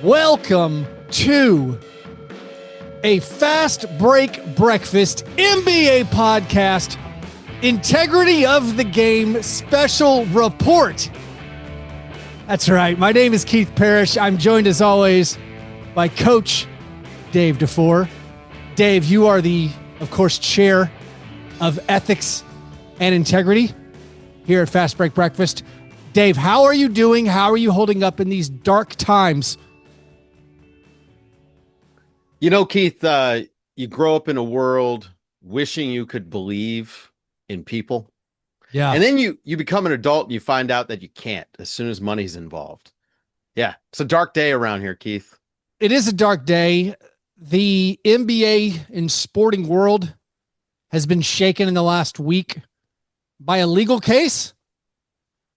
Welcome to a Fast Break Breakfast NBA podcast, Integrity of the Game Special Report. That's right. My name is Keith Parish. I'm joined as always by Coach Dave DuFour. Dave, you are the, of course, chair of ethics and integrity here at Fast Break Breakfast. Dave, how are you doing? How are you holding up in these dark times? You know, Keith, you grow up in a world wishing you could believe in people. Yeah. And then you become an adult and you find out that you can't as soon as money's involved. Yeah. It's a dark day around here, Keith. It is a dark day. The NBA and sporting world has been shaken in the last week by a legal case.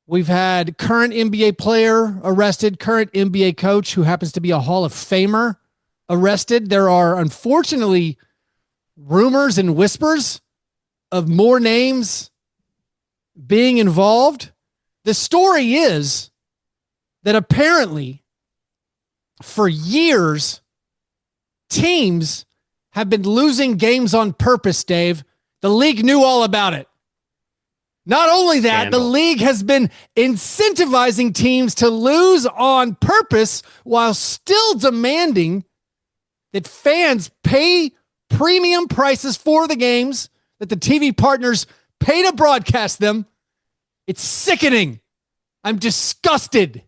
We've had current NBA player arrested, current NBA coach who happens to be a Hall of Famer arrested. There are unfortunately rumors and whispers of more names being involved. The story is that apparently for years, teams have been losing games on purpose, Dave. The league knew all about it. Not only that, the league has been incentivizing teams to lose on purpose while still demanding that fans pay premium prices for the games, that the TV partners pay to broadcast them. It's sickening. I'm disgusted.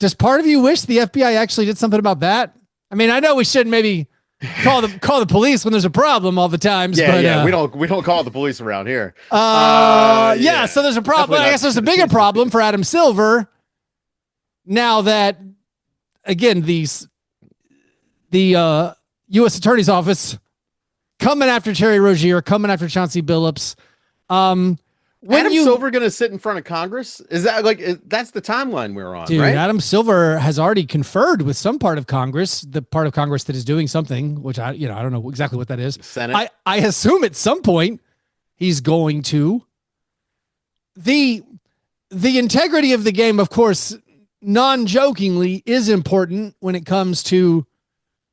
Does part of you wish the FBI actually did something about that? I mean, I know we shouldn't maybe call the police when there's a problem all the times. Yeah, but, we don't call the police around here. Yeah, so there's a problem. I guess there's a bigger problem for Adam Silver. Now that, again, the U.S. Attorney's Office coming after Terry Rozier, coming after Chauncey Billups. Adam Silver going to sit in front of Congress? Is that that's the timeline we're on, dude, right? Adam Silver has already conferred with some part of Congress, the part of Congress that is doing something, which I don't know exactly what that is. Senate. I assume at some point he's going to. The integrity of the game, of course, non-jokingly is important when it comes to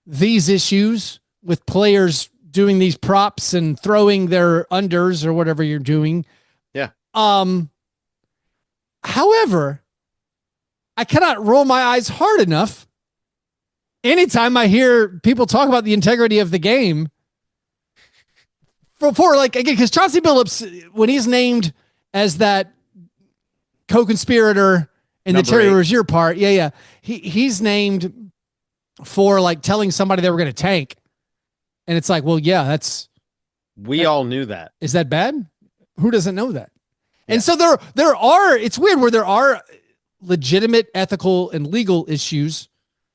these issues with players doing these props and throwing their unders or whatever you're doing. Yeah. However, I cannot roll my eyes hard enough anytime I hear people talk about the integrity of the game for like, again, because Chauncey Billups, when he's named as that co-conspirator in the Terry Rozier part, he's named for like telling somebody they were going to tank. And it's like, well, yeah, we all knew that. Is that bad? Who doesn't know that? Yeah. And so there are, it's weird where there are legitimate ethical and legal issues.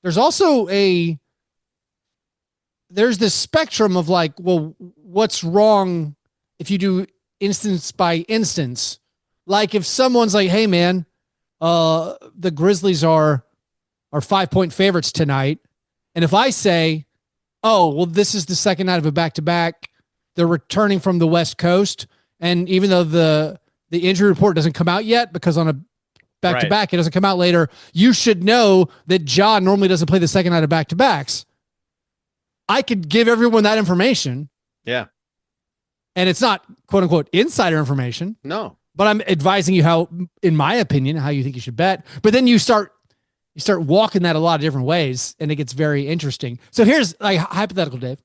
There's also there's this spectrum of like, well, what's wrong if you do instance by instance? Like if someone's like, hey man, the Grizzlies are 5-point favorites tonight. And if I say, oh, well, this is the second night of a back-to-back, they're returning from the West Coast. And even though the injury report doesn't come out yet, because on a back-to-back, It doesn't come out later, you should know that John normally doesn't play the second night of back-to-backs. I could give everyone that information. Yeah. And it's not quote unquote insider information. No. But I'm advising you how, in my opinion, how you think you should bet. But then you start walking that a lot of different ways, and it gets very interesting. So here's like hypothetical, Dave.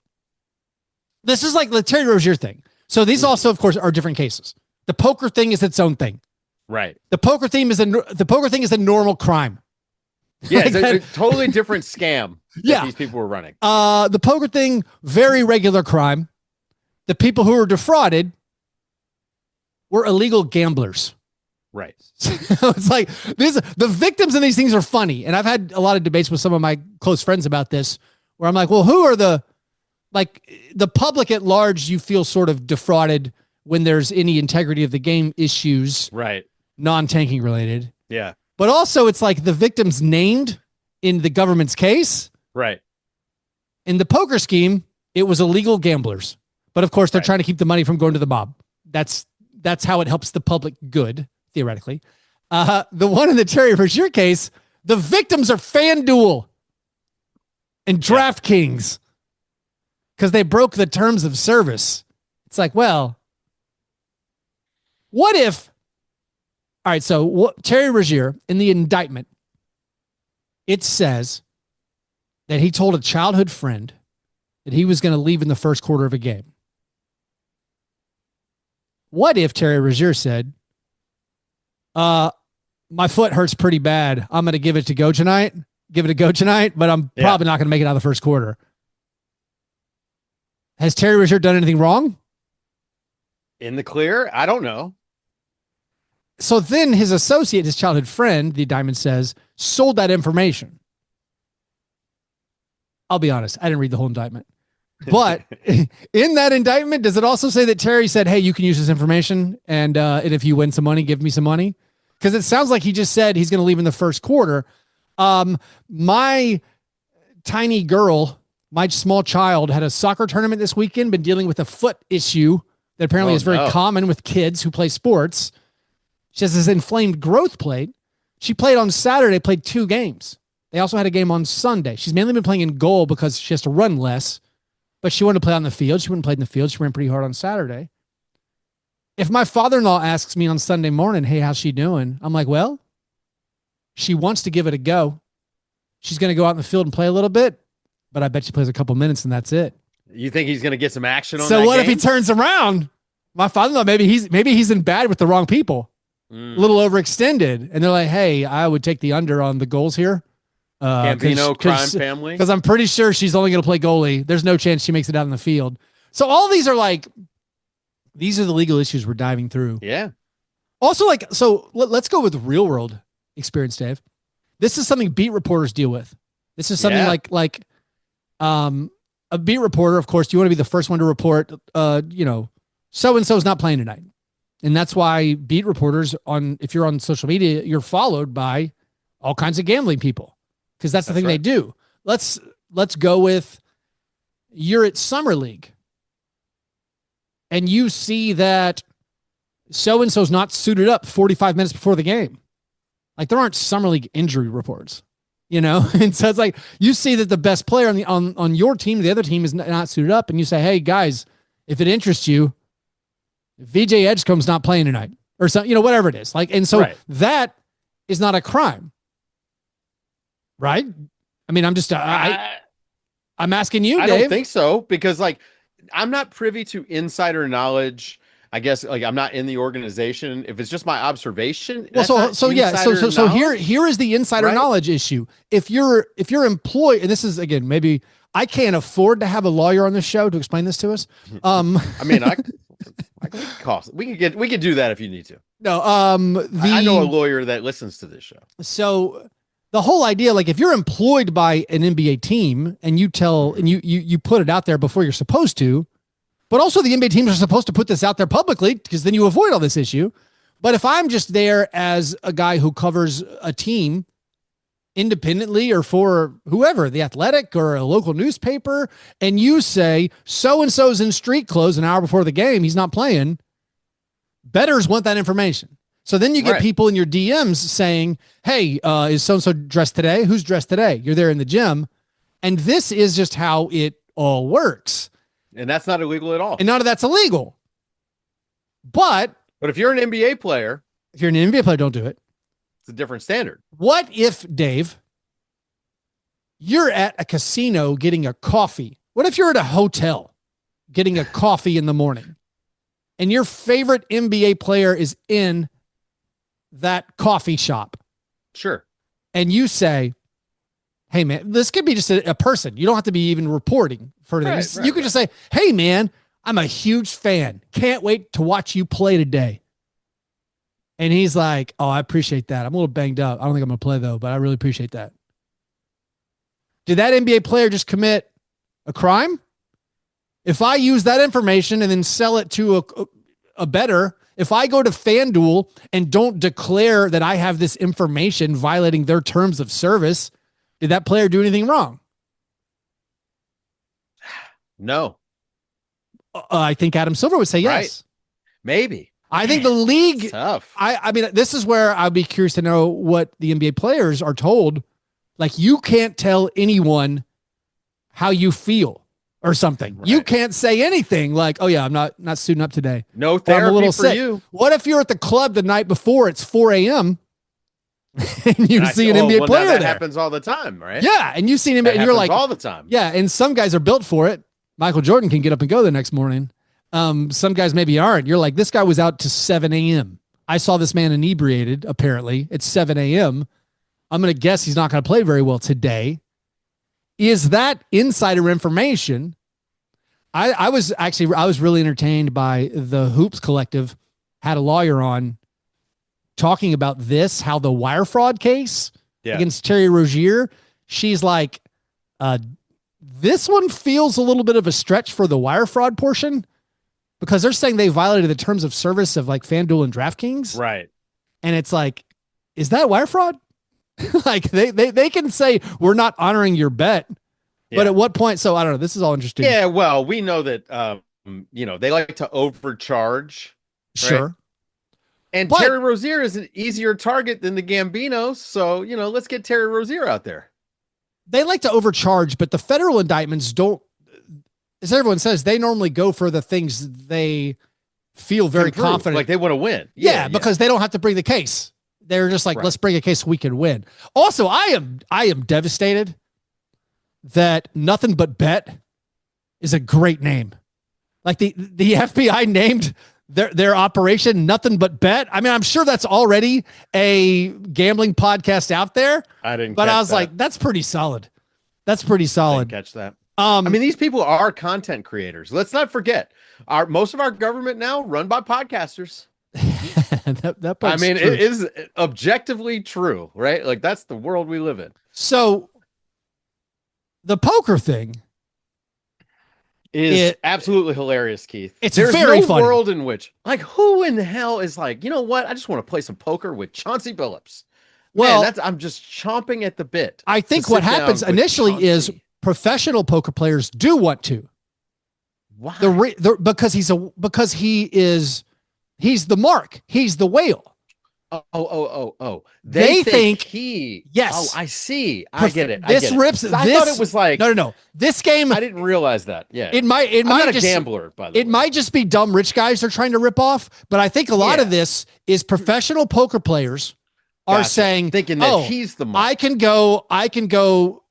This is like the Terry Rozier thing. So these also, of course, are different cases. The poker thing is its own thing. Right. The poker thing is a normal crime. Yeah, it's a totally different scam that these people were running. The poker thing, very regular crime. The people who were defrauded were illegal gamblers. Right. So it's like the victims in these things are funny. And I've had a lot of debates with some of my close friends about this, where I'm like, well, who are the public at large you feel sort of defrauded when there's any integrity of the game issues, right? Non-tanking related. Yeah. But also it's like the victims named in the government's case. Right. In the poker scheme, it was illegal gamblers. But of course, they're trying to keep the money from going to the mob. That's how it helps the public good, theoretically. The one in the Terry Rozier case, the victims are FanDuel and DraftKings because they broke the terms of service. It's like, well, what if? All right, so Terry Rozier in the indictment, it says that he told a childhood friend that he was going to leave in the first quarter of a game. What if Terry Rozier said, my foot hurts pretty bad. I'm going to give it a go tonight, but I'm probably not going to make it out of the first quarter. Has Terry Rozier done anything wrong? In the clear? I don't know. So then his associate, his childhood friend, the indictment says, sold that information. I'll be honest, I didn't read the whole indictment. But in that indictment, does it also say that Terry said, hey, you can use this information and if you win some money, give me some money? Because it sounds like he just said he's going to leave in the first quarter. My tiny girl, my small child, had a soccer tournament this weekend, been dealing with a foot issue that apparently is very common with kids who play sports. She has this inflamed growth plate. She played on Saturday, played 2 games. They also had a game on Sunday. She's mainly been playing in goal because she has to run less, but she wanted to play on the field. She wouldn't play in the field. She ran pretty hard on Saturday. If my father-in-law asks me on Sunday morning, hey, how's she doing? I'm like, well, she wants to give it a go. She's going to go out in the field and play a little bit, but I bet she plays a couple minutes and that's it. You think he's going to get some action on that? So what game? If he turns around? My father-in-law, maybe he's in bad with the wrong people. A little overextended. And they're like, hey, I would take the under on the goals here. Gambino crime family. Because I'm pretty sure she's only going to play goalie. There's no chance she makes it out in the field. So all these are these are the legal issues we're diving through. Yeah. Also, let's go with real world experience, Dave. This is something beat reporters deal with. This is something like a beat reporter, of course, you want to be the first one to report, so-and-so is not playing tonight. And that's why beat reporters if you're on social media, you're followed by all kinds of gambling people because that's the thing they do. Let's go with you're at Summer League and you see that so-and-so's not suited up 45 minutes before the game. Like there aren't Summer League injury reports, And so it's like you see that the best player on your team, the other team is not suited up and you say, hey guys, if it interests you, VJ Edgecombe's not playing tonight or something, whatever it is. That is not a crime. Right? I mean, I'm just, I'm asking you, Dave. I don't think so because I'm not privy to insider knowledge. I guess I'm not in the organization. If it's just my observation. Well, so here is the insider knowledge issue. If you're employed, and this is again, maybe I can't afford to have a lawyer on this show to explain this to us. I mean, we could do that if you need to. No, I know a lawyer that listens to this show. So the whole idea, if you're employed by an NBA team and you put it out there before you're supposed to, but also the NBA teams are supposed to put this out there publicly because then you avoid all this issue. But if I'm just there as a guy who covers a team independently or for whoever, the Athletic or a local newspaper, and you say so-and-so's in street clothes an hour before the game, he's not playing, bettors want that information. So then you get people in your DMs saying, hey, is so-and-so dressed today? Who's dressed today? You're there in the gym. And this is just how it all works. And that's not illegal at all. And none of that's illegal. But if you're an NBA player, don't do it. It's a different standard. What if, Dave, you're at a casino getting a coffee? What if you're at a hotel getting a coffee in the morning and your favorite NBA player is in that coffee shop? Sure. And you say, hey, man, this could be just a person. You don't have to be even reporting for this. You could just say, hey, man, I'm a huge fan. Can't wait to watch you play today. And he's like, oh, I appreciate that. I'm a little banged up. I don't think I'm going to play, though, but I really appreciate that. Did that NBA player just commit a crime? If I use that information and then sell it to a bettor, if I go to FanDuel and don't declare that I have this information violating their terms of service, did that player do anything wrong? No. I think Adam Silver would say yes. Right. Maybe. I think the league, Tough. I mean, this is where I'd be curious to know what the NBA players are told. Like, you can't tell anyone how you feel or something. Right. You can't say anything like, oh yeah, I'm not suiting up today. No therapy I'm a little for sick. you. What if you're at the club the night before, it's 4 a.m. and you see an NBA player that there? Happens all the time, right? Yeah. And you've seen him and you're like, all the time. Yeah. And some guys are built for it. Michael Jordan can get up and go the next morning. Some guys maybe aren't. You're like, this guy was out to 7 a.m. I saw this man inebriated, apparently. It's 7 a.m. I'm going to guess he's not going to play very well today. Is that insider information? I was really entertained by the Hoops Collective, had a lawyer on talking about this, how the wire fraud case against Terry Rozier, she's like, this one feels a little bit of a stretch for the wire fraud portion, because they're saying they violated the terms of service of like FanDuel and DraftKings. Right. And it's like, is that wire fraud? Like they can say we're not honoring your bet, but at what point? So I don't know. This is all interesting. Yeah. Well, we know that, they like to overcharge. Sure. Right? And Terry Rozier is an easier target than the Gambinos. So, let's get Terry Rozier out there. They like to overcharge, but the federal indictments don't, as everyone says, they normally go for the things they feel very confident. Like they want to win. Yeah, because they don't have to bring the case. They're just like, let's bring a case so we can win. Also, I am devastated that Nothing But Bet is a great name. Like the FBI named their operation Nothing But Bet. I mean, I'm sure that's already a gambling podcast out there. I didn't, but I was like, that's pretty solid. That's pretty solid. I didn't catch that. I mean, these people are content creators. Let's not forget, most of our government now run by podcasters. It is objectively true, right? Like that's the world we live in. So the poker thing is absolutely hilarious, Keith. There's very funny. World in which, like, who in the hell is like, you know what? I just want to play some poker with Chauncey Billups. Well, man, I'm just chomping at the bit. I think what happens initially is professional poker players do want to. Why? Because he's the mark. He's the whale. Oh. They think yes. Oh, I see. I get it. I thought it was like no. This game. I didn't realize that. Yeah. I'm not a gambler, by the way. It might just be dumb rich guys they're trying to rip off, but I think a lot of this is professional poker players are thinking that he's the mark. I can go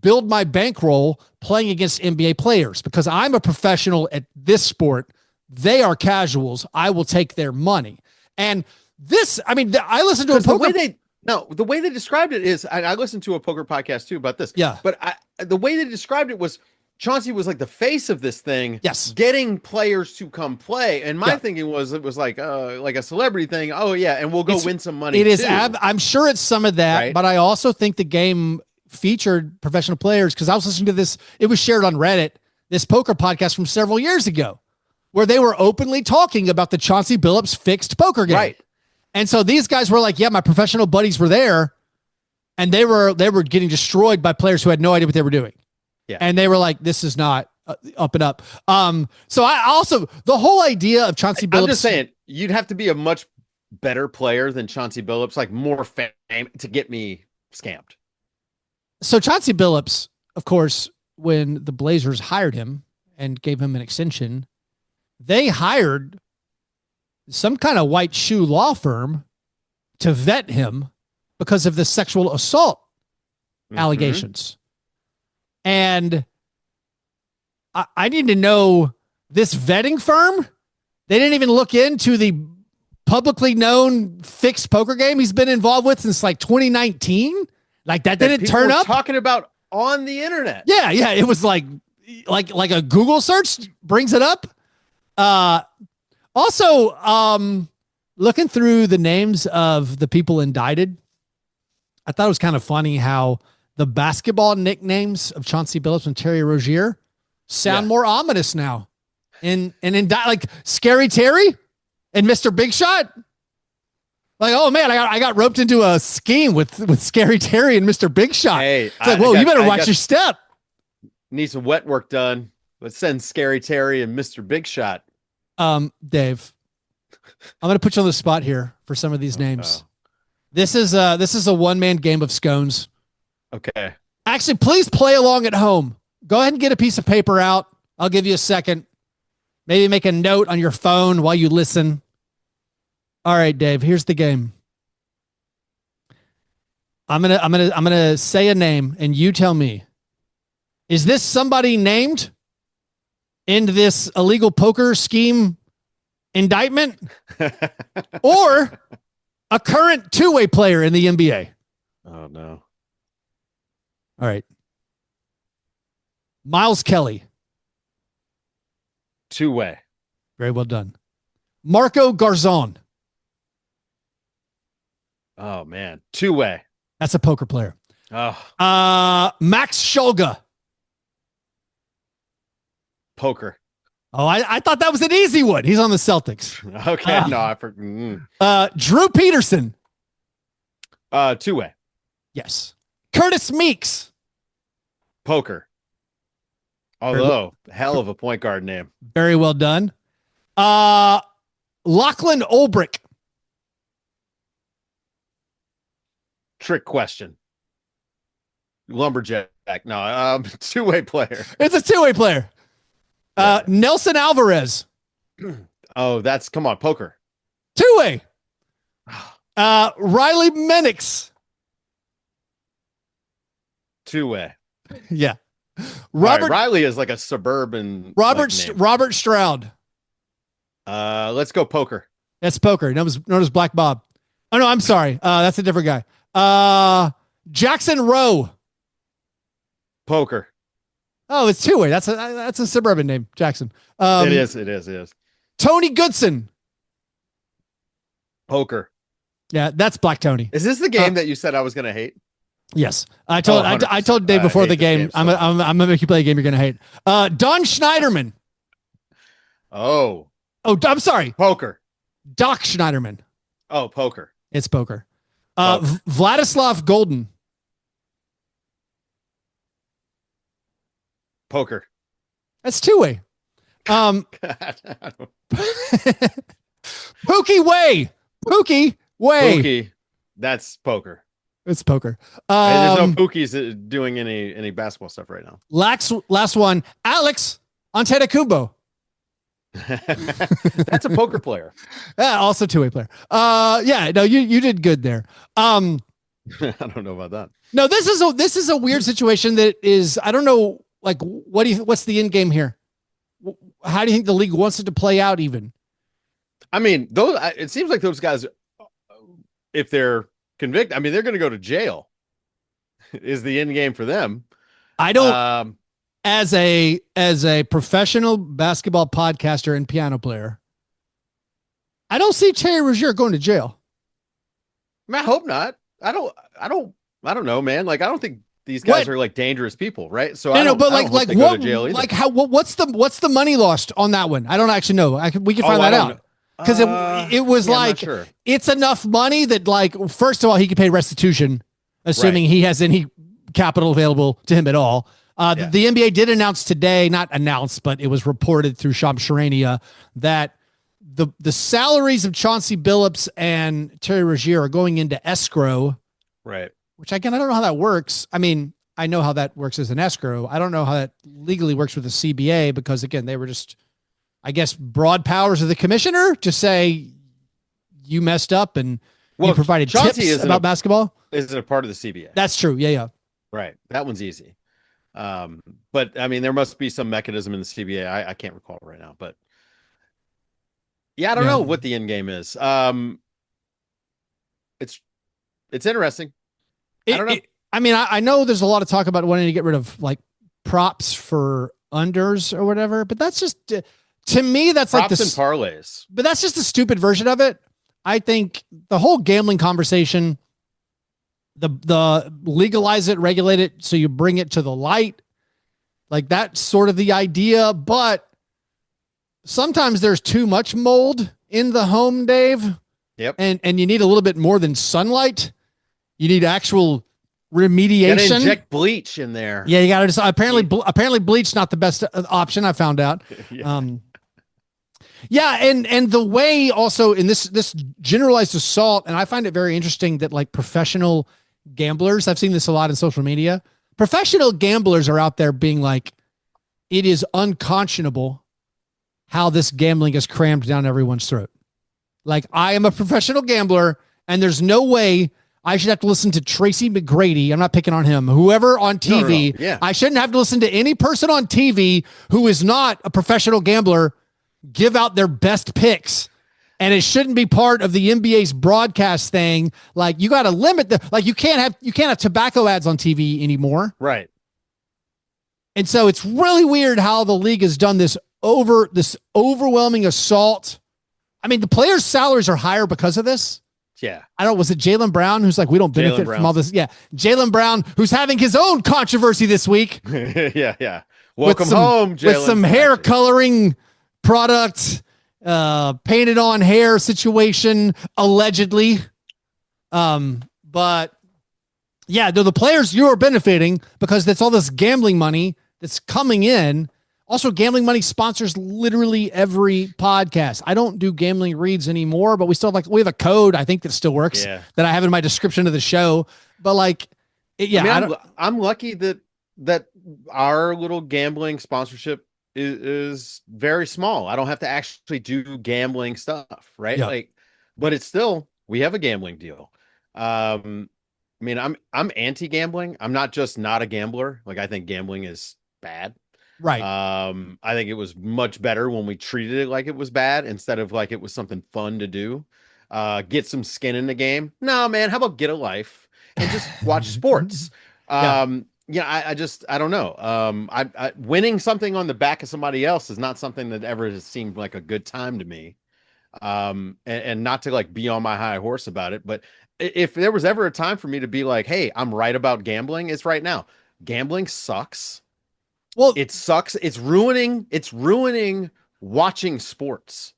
build my bankroll playing against NBA players because I'm a professional at this sport. They are casuals. I will take their money. And this, I mean, I listened to the way they described it is, I listened to a poker podcast too about this. Yeah. But the way they described it was Chauncey was like the face of this thing. Yes. Getting players to come play. And my thinking was, it was like a celebrity thing. Oh yeah. And we'll go win some money. It is. I'm sure it's some of that, right? But I also think the game featured professional players because I was listening to this. It was shared on Reddit, this poker podcast from several years ago where they were openly talking about the Chauncey Billups fixed poker game. Right. And so these guys were like, yeah, my professional buddies were there and they were getting destroyed by players who had no idea what they were doing. Yeah. And they were like, this is not up and up. So I also, the whole idea of Chauncey Billups. I'm just saying, you'd have to be a much better player than Chauncey Billups, like more fame to get me scammed. So Chauncey Billups, of course, when the Blazers hired him and gave him an extension, they hired some kind of white shoe law firm to vet him because of the sexual assault allegations. And I need to know this vetting firm. They didn't even look into the publicly known fixed poker game he's been involved with since like 2019. Like that didn't turn up. Talking about on the internet. Yeah. It was like a Google search brings it up. Also, looking through the names of the people indicted, I thought it was kind of funny how the basketball nicknames of Chauncey Billups and Terry Rozier sound more ominous now. And like Scary Terry and Mr. Big Shot. Like, oh man, I got roped into a scheme with Scary Terry and Mr. Big Shot. Hey, it's like, whoa, you better watch your step. Need some wet work done. Let's send Scary Terry and Mr. Big Shot. Dave, I'm going to put you on the spot here for some of these names. This is a one-man game of scones. Okay. Actually, please play along at home. Go ahead and get a piece of paper out. I'll give you a second. Maybe make a note on your phone while you listen. All right, Dave, here's the game. I'm going to say a name and you tell me. Is this somebody named in this illegal poker scheme indictment or a current two-way player in the NBA? Oh, no. All right. Miles Kelly. Two-way. Very well done. Marco Garzon. Oh, man. Two-way. That's a poker player. Oh. Max Shulga. Poker. Oh, I thought that was an easy one. He's on the Celtics. Okay. No, I forgot. Drew Peterson. Two-way. Yes. Curtis Meeks. Poker. Although, hell of a point guard name. Very well done. Lachlan Olbrich. Trick question. Lumberjack. No, two-way player. It's a two-way player. Yeah. Nelson Alvarez. Oh, come on, poker. Two-way. Riley Menix. Two-way. Yeah. Robert Riley is like a suburban Robert Stroud. Let's go poker. That's poker. Known as Black Bob. Oh no, I'm sorry. That's a different guy. Jackson Rowe. Poker. Oh, it's two-way. That's a suburban name, Jackson. It is. Tony Goodson. Poker. Yeah, that's Black Tony. Is this the game that you said I was going to hate? Yes. I told Dave before the game, I'm gonna make you play a game you're gonna hate. Don Schneiderman. Oh, I'm sorry. Poker. Doc Schneiderman. Oh, poker. It's poker. Vladislav Golden. Poker. That's two-way. Pookie Way. Pookie Way. Pookie. That's poker. It's poker. There's no Pookies doing any basketball stuff right now. Last one. Alex Antetokounmpo. That's a poker player. Yeah, also two-way player. Yeah, no, you did good there. I don't know about that. No, this is a weird situation that is, I don't know, like, what's the end game here? How do you think the league wants it to play out even? I mean, it seems like those guys, if they're convicted, I mean, they're going to go to jail is the end game for them. I don't, as a professional basketball podcaster and piano player, I don't see Terry Rozier going to jail. I mean, I hope not. I don't know, man. Like, I don't think these guys are like dangerous people, right? So I don't but like what, go to jail either. like how, what's the money lost on that one? I don't actually know. We can find that out. Because it was like, it's enough money that, like, first of all, he could pay restitution, assuming he has any capital available to him at all. The NBA did announce today, not announced, but it was reported through Shams Charania that the salaries of Chauncey Billups and Terry Rozier are going into escrow. Right. Which, again, I don't know how that works. I mean, I know how that works as an escrow. I don't know how that legally works with the CBA because, again, they were just, I guess, broad powers of the commissioner to say you messed up and you provided Chauncey tips about basketball. Is it a part of the CBA? That's true. Yeah. Right. That one's easy. But I mean, there must be some mechanism in the CBA. I can't recall right now, but yeah, I don't know what the end game is. It's interesting. I don't know. I mean, I know there's a lot of talk about wanting to get rid of like props for unders or whatever, but that's just, to me, that's props like and parlays. But that's just a stupid version of it. I think the whole gambling conversation, the legalize it, regulate it, so you bring it to the light, like that's sort of the idea. But sometimes there's too much mold in the home, Dave. Yep. And you need a little bit more than sunlight. You need actual remediation. You gotta inject bleach in there. Yeah, you got to. Apparently bleach not the best option. I found out. Yeah, and the way also in this generalized assault, and I find it very interesting that like professional gamblers, I've seen this a lot in social media. Professional gamblers are out there being like, it is unconscionable how this gambling is crammed down everyone's throat. Like, I am a professional gambler, and there's no way I should have to listen to Tracy McGrady. I'm not picking on him. Whoever on TV. No. Yeah. I shouldn't have to listen to any person on TV who is not a professional gambler give out their best picks. And it shouldn't be part of the NBA's broadcast thing. Like, you got to limit you can't have tobacco ads on TV anymore. Right. And so it's really weird how the league has done this overwhelming assault. I mean, the players' salaries are higher because of this. Yeah. I don't know. Was it Jaylen Brown who's like, we don't benefit from all this? Yeah. Jaylen Brown, who's having his own controversy this week. Yeah. Welcome home, Jaylen. With some hair coloring product, painted on hair situation, allegedly. But yeah, the players, you're benefiting because that's all this gambling money that's coming in. Also, gambling money sponsors literally every podcast. I don't do gambling reads anymore, but we have a code, I think, that still works that I have in my description of the show. But like, I'm lucky that our little gambling sponsorship is very small. I don't have to actually do gambling stuff, right? Yeah. Like, but it's still, we have a gambling deal. I mean, I'm anti-gambling. I'm not just not a gambler. Like, I think gambling is bad. Right. I think it was much better when we treated it like it was bad instead of like it was something fun to do. Get some skin in the game. No, man, how about get a life and just watch sports? I don't know. I winning something on the back of somebody else is not something that ever has seemed like a good time to me. And not to like be on my high horse about it, but if there was ever a time for me to be like, hey, I'm right about gambling, it's right now. Gambling sucks. Well, it sucks. It's ruining watching sports.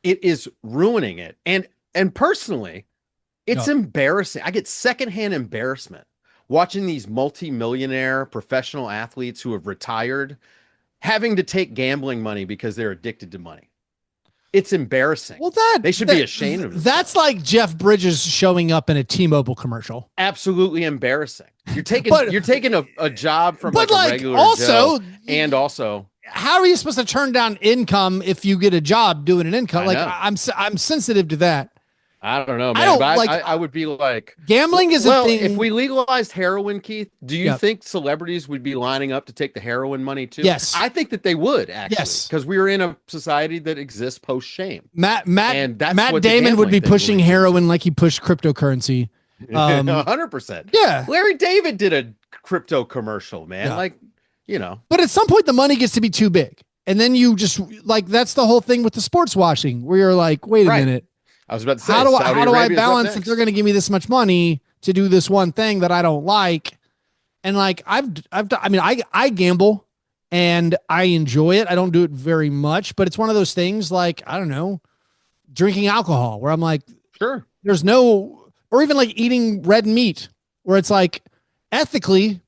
It is ruining it. And personally, it's embarrassing. I get secondhand embarrassment watching these multi-millionaire professional athletes who have retired having to take gambling money because they're addicted to money. It's embarrassing. Well, they should be ashamed of themselves. That's like Jeff Bridges showing up in a T-Mobile commercial. Absolutely embarrassing. You're taking a job from like a regular Joe, and also how are you supposed to turn down income if you get a job doing an income? I'm sensitive to that. I don't know, man. I would be like, gambling is a thing. If we legalized heroin, Keith, do you think celebrities would be lining up to take the heroin money too? Yes. I think that they would, actually. Yes. Because we are in a society that exists post-shame. Matt Damon would be pushing heroin like he pushed cryptocurrency. 100%. Yeah. Larry David did a crypto commercial, man. Yeah. Like, you know. But at some point the money gets to be too big. And then you just like, that's the whole thing with the sports washing where you're like, wait a minute. I was about to say, how do I balance if they're going to give me this much money to do this one thing that I don't like? And like, I gamble and I enjoy it. I don't do it very much, but it's one of those things like, I don't know, drinking alcohol where I'm like, sure, there's no, or even like eating red meat where it's like, ethically,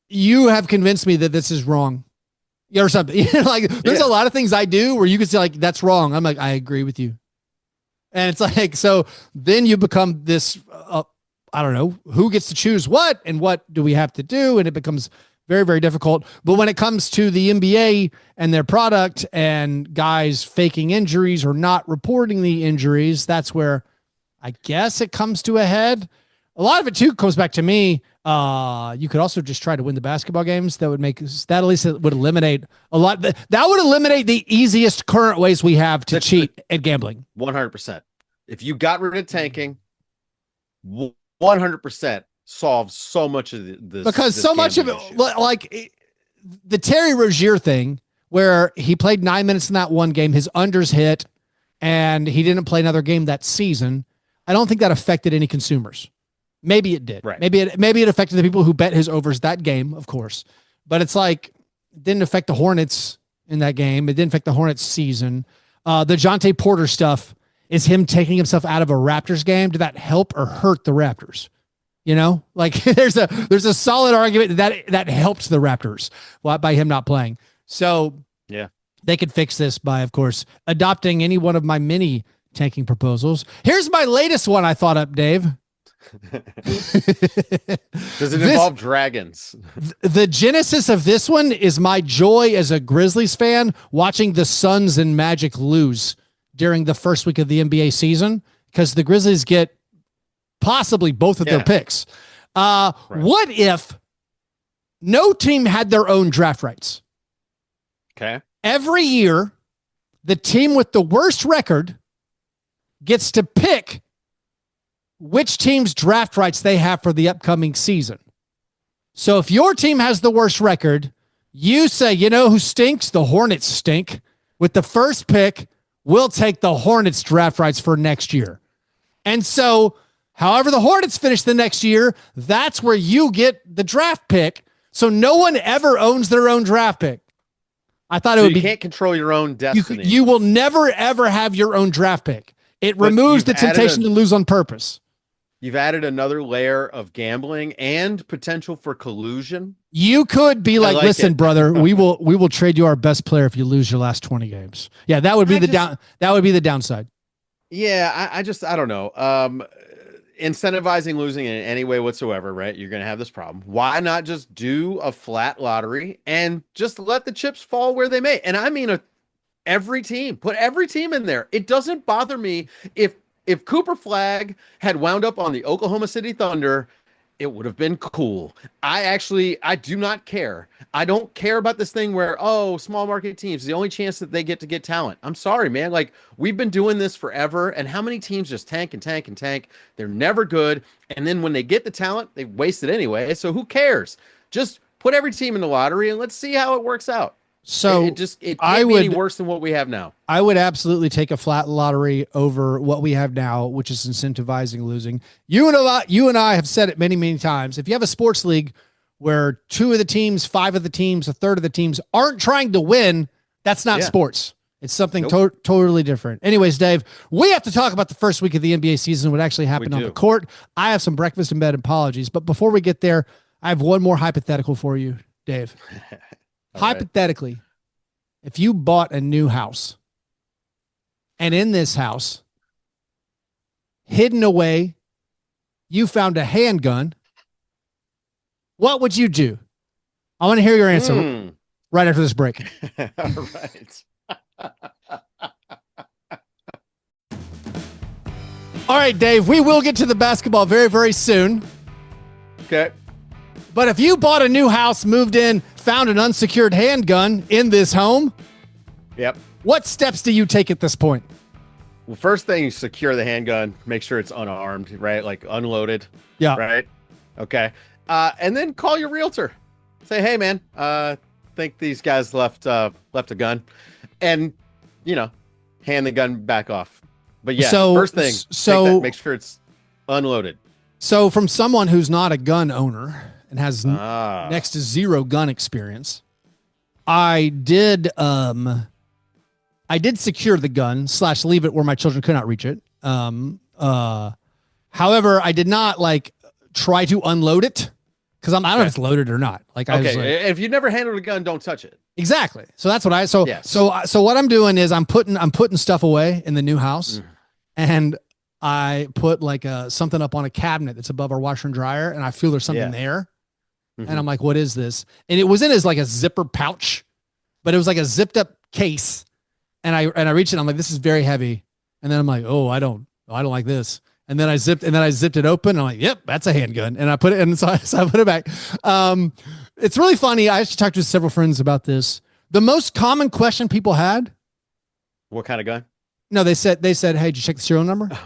you have convinced me that this is wrong. Or something. Like, there's a lot of things I do where you can say like, that's wrong. I'm like, I agree with you. And it's like, so then you become this, I don't know, who gets to choose what and what do we have to do? And it becomes very, very difficult. But when it comes to the NBA and their product and guys faking injuries or not reporting the injuries, that's where I guess it comes to a head. A lot of it too comes back to me. You could also just try to win the basketball games. That would make that at least it would eliminate a lot. That would eliminate the easiest current ways we have to cheat at gambling. 100%. If you got rid of tanking, 100% solves so much of this. Because so much of it, like the Terry Rozier thing, where he played 9 minutes in that one game, his unders hit, and he didn't play another game that season. I don't think that affected any consumers. Maybe it did. Right. Maybe it affected the people who bet his overs that game, of course. But it's like, it didn't affect the Hornets in that game. It didn't affect the Hornets season. The Jonte Porter stuff is him taking himself out of a Raptors game. Did that help or hurt the Raptors? You know, like there's a solid argument that helped the Raptors by him not playing. So yeah, They could fix this by, of course, adopting any one of my many tanking proposals. Here's my latest one I thought up, Dave. Does it involve dragons? The genesis of this one is my joy as a Grizzlies fan watching the Suns and Magic lose during the first week of the NBA season, because the Grizzlies get possibly both of their picks. Right. What if no team had their own draft rights? Okay. Every year, the team with the worst record gets to pick which team's draft rights they have for the upcoming season. So if your team has the worst record, you say, you know who stinks? The Hornets stink. With the first pick, we'll take the Hornets draft rights for next year. And so, however the Hornets finish the next year, that's where you get the draft pick. So no one ever owns their own draft pick. I thought it would be. You can't control your own destiny. You will never, ever have your own draft pick. It removes the temptation to lose on purpose. You've added another layer of gambling and potential for collusion. You could be like listen, brother, we will trade you our best player if you lose your last 20 games. Yeah, that would be that would be the downside. Yeah, I don't know. Incentivizing losing in any way whatsoever, right? You're going to have this problem. Why not just do a flat lottery and just let the chips fall where they may? And I mean, every team, put every team in there. It doesn't bother me if Cooper Flagg had wound up on the Oklahoma City Thunder, it would have been cool. I do not care. I don't care about this thing where, small market teams, the only chance that they get to get talent. I'm sorry, man. Like, we've been doing this forever, and how many teams just tank and tank and tank? They're never good. And then when they get the talent, they waste it anyway. So who cares? Just put every team in the lottery and let's see how it works out. So it can't be any worse than what we have now. I would absolutely take a flat lottery over what we have now, which is incentivizing losing. You and I have said it many, many times. If you have a sports league where 2 of the teams, 5 of the teams, a third of the teams aren't trying to win, that's not sports. It's something totally different. Anyways, Dave, we have to talk about the first week of the NBA season, what actually happened on the court. I have some breakfast in bed apologies, but before we get there, I have one more hypothetical for you, Dave. Hypothetically, if you bought a new house and in this house, hidden away, you found a handgun, what would you do? I want to hear your answer right after this break. All right. All right, Dave, we will get to the basketball very, very soon. Okay. But if you bought a new house, moved in, found an unsecured handgun in this home, what steps do you take at this point? Well, first thing, you secure the handgun, make sure it's unarmed, right? Like unloaded. Yeah. Right. Okay. And then call your realtor. Say, hey man, think these guys left a gun, and hand the gun back off. But yeah, first thing, make sure it's unloaded. So from someone who's not a gun owner and has next to zero gun experience, I did secure the gun / leave it where my children could not reach it. However, I did not try to unload it because I don't know if it's loaded or not. If you never handled a gun, don't touch it. Exactly. So that's what so what I'm doing is I'm putting stuff away in the new house, and I put something up on a cabinet that's above our washer and dryer, and I feel there's something there. And I'm like, what is this? And it was in as a zipper pouch, but it was like a zipped up case. And I reached it. I'm like, this is very heavy. And then I'm like, I don't like this. And then I zipped it open. And I'm like, yep, that's a handgun. And I put it in. So I put it back. It's really funny. I actually talked to several friends about this. The most common question people had. What kind of gun? No, they said, hey, did you check the serial number? And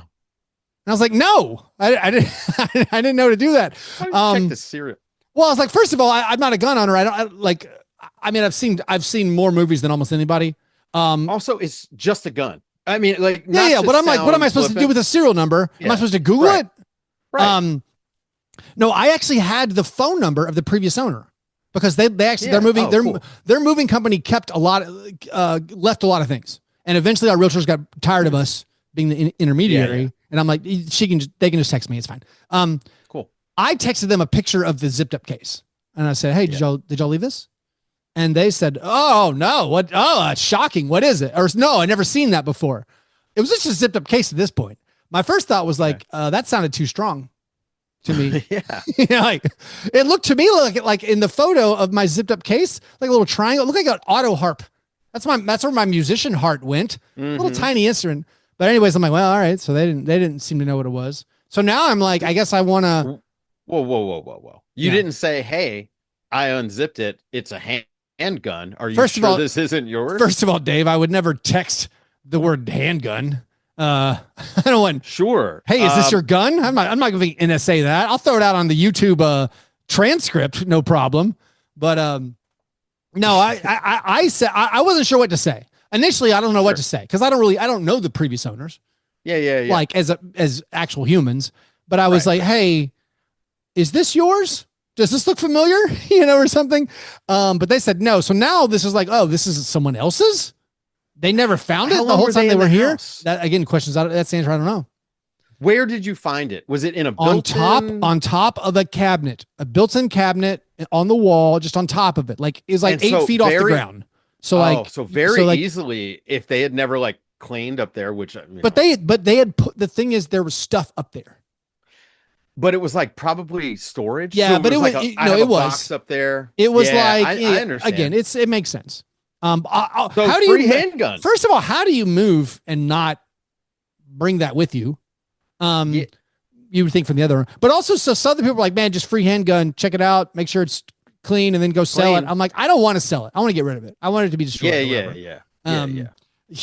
I was like, no, I didn't, I didn't know to do that. How do you check the serial? Well, I was like, first of all, I'm not a gun owner. I've seen more movies than almost anybody. Also, it's just a gun. I mean, but I'm like, what am I supposed to do with a serial number? Yeah. Am I supposed to Google it? Right. No, I actually had the phone number of the previous owner because their moving company kept left a lot of things. And eventually our realtors got tired of us being the intermediary. Yeah. And I'm like, they can just text me. It's fine. Cool. I texted them a picture of the zipped up case and I said, hey, did y'all leave this? And they said, "Oh no, what? Oh, shocking. What is it?" Or no, I never seen that before. It was just a zipped up case at this point. My first thought was like, that sounded too strong to me. Yeah. Like it looked to me like in the photo of my zipped up case, like a little triangle. It looked like an auto harp. That's where my musician heart went. A little tiny instrument. But anyways, I'm like, well, all right. So they didn't seem to know what it was. So now I'm like, I guess I want to. Whoa. You didn't say, hey, I unzipped it. It's a handgun. Are you First sure of all, this isn't yours? First of all, Dave, I would never text the word handgun. I don't want. Sure. Hey, is this your gun? I'm not going to say that. I'll throw it out on the YouTube transcript, no problem. But no, I said I wasn't sure what to say. Initially, I don't know what to say because I don't know the previous owners. Yeah. Like as actual humans. But I was like, hey, is this yours? Does this look familiar? Or something. But they said no. So now this is like, oh, this is someone else's. They never found it the whole time they were here. That again, questions. That's the answer. I don't know. Where did you find it? Was it in a built-in? on top of a cabinet, a built-in cabinet on the wall, just on top of it. Like it's like 8 feet off the ground. So easily, if they had never like cleaned up there, which they had put, the thing is there was stuff up there. But it was like probably storage. Yeah, so but it was like it was box up there. It was I understand. Again, it makes sense. So how do free you handgun? First of all, how do you move and not bring that with you? You would think from the other one, but also so some other people are like, man, just free handgun. Check it out. Make sure it's clean and then go sell it. I'm like, I don't want to sell it. I want to get rid of it. I want it to be destroyed. Yeah.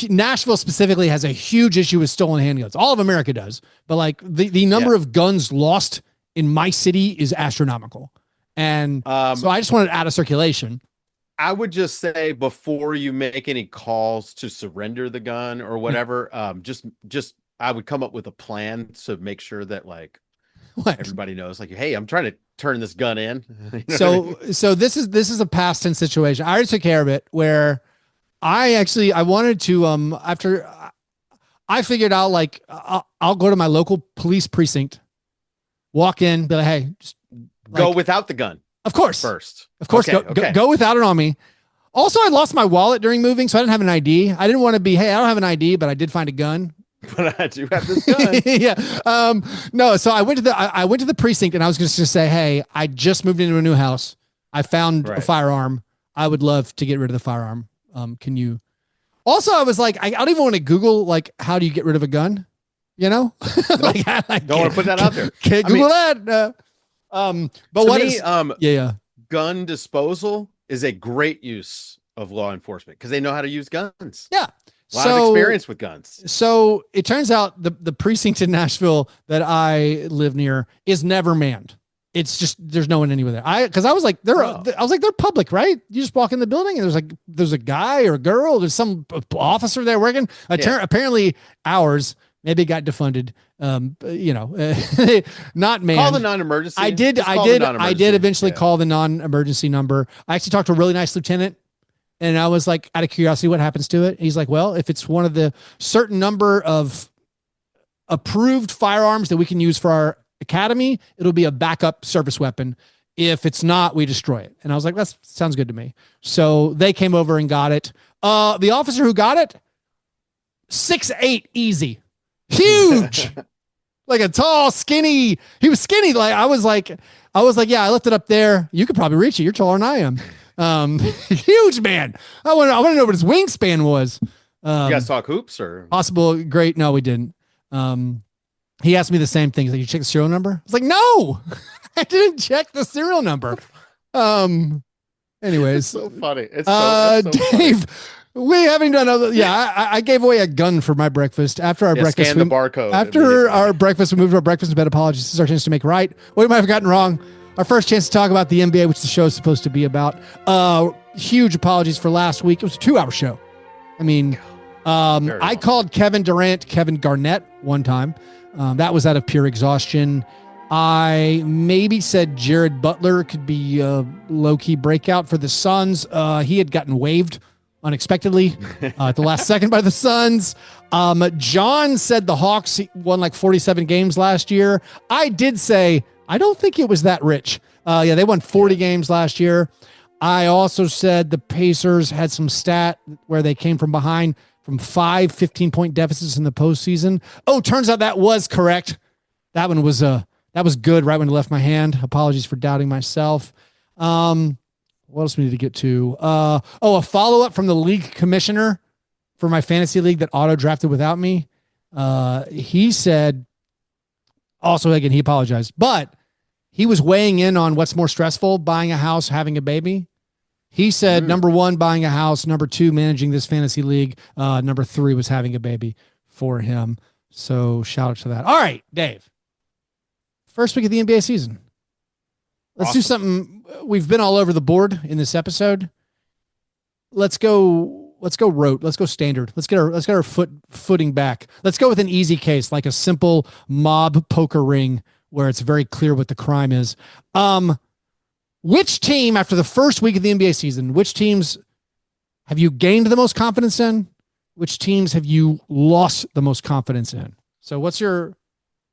Nashville specifically has a huge issue with stolen handguns. All of America does, but like the number of guns lost in my city is astronomical. And so I just wanted it out of circulation. I would just say before you make any calls to surrender the gun or whatever, just I would come up with a plan to make sure that like everybody knows, like, hey, I'm trying to turn this gun in. So this is a past tense situation. I already took care of it where I wanted to after I figured out like I'll go to my local police precinct, walk in, be like, hey, just go without the gun. Of course. First. Of course. Go without it on me. Also, I lost my wallet during moving, so I didn't have an ID. I didn't want to be, hey, I don't have an ID, but I did find a gun. But I do have this gun. Yeah. No, so I went to the precinct and I was just going to say, hey, I just moved into a new house. I found a firearm. I would love to get rid of the firearm. Can you? Also, I was like, I don't even want to Google like how do you get rid of a gun? Don't want to put that out there. Can't Google that. But what is gun disposal is a great use of law enforcement because they know how to use guns. Yeah. A lot of experience with guns. So it turns out the precinct in Nashville that I live near is never manned. It's just, there's no one anywhere there. Cause I was like, they're public, right? You just walk in the building and there's a guy or a girl, there's some officer there working. Apparently ours maybe got defunded. Not manned. Call the non-emergency. I did eventually call the non-emergency number. I actually talked to a really nice lieutenant. And I was like, out of curiosity, what happens to it? And he's like, well, if it's one of the certain number of approved firearms that we can use for our academy, it'll be a backup service weapon. If it's not, we destroy it. And I was like, that sounds good to me. So they came over and got it. The officer who got it, 6'8", easy, huge, like a tall, skinny. He was skinny. Like I was like, yeah, I left it up there. You could probably reach it. You're taller than I am. Huge man. I want to know what his wingspan was. You guys talk hoops or possible? Great. No, we didn't. He asked me the same thing. He's like, you check the serial number? I was like, no, I didn't check the serial number. Anyways, it's so funny. It's so Dave, funny. We haven't done other. Yeah, I gave away a gun for my breakfast after our breakfast. Scan the barcode. After our breakfast, we moved to our breakfast in bed. Apologies. This is our chance to make right what we might have gotten wrong. Our first chance to talk about the NBA, which the show is supposed to be about. Huge apologies for last week. It was a 2-hour show. I mean, I called Kevin Durant Kevin Garnett one time. That was out of pure exhaustion. I maybe said Jared Butler could be a low-key breakout for the Suns. He had gotten waived unexpectedly at the last second by the Suns. John said the Hawks won like 47 games last year. I did say, I don't think it was that rich. They won 40 games last year. I also said the Pacers had some stat where they came from behind from 15-point deficits in the postseason. Oh, turns out that was correct. That one was that was good right when it left my hand. Apologies for doubting myself. What else we need to get to? A follow-up from the league commissioner for my fantasy league that auto-drafted without me. He said, also, again, he apologized, but he was weighing in on what's more stressful, buying a house, having a baby. He said, number one, buying a house. Number two, managing this fantasy league. Number three was having a baby for him. So shout out to that. All right, Dave. First week of the NBA season. Let's do something. We've been all over the board in this episode. Let's go rote. Let's go standard. Let's get our footing back. Let's go with an easy case, like a simple mob poker ring where it's very clear what the crime is. Which team, after the first week of the NBA season, which teams have you gained the most confidence in? Which teams have you lost the most confidence in? So what's your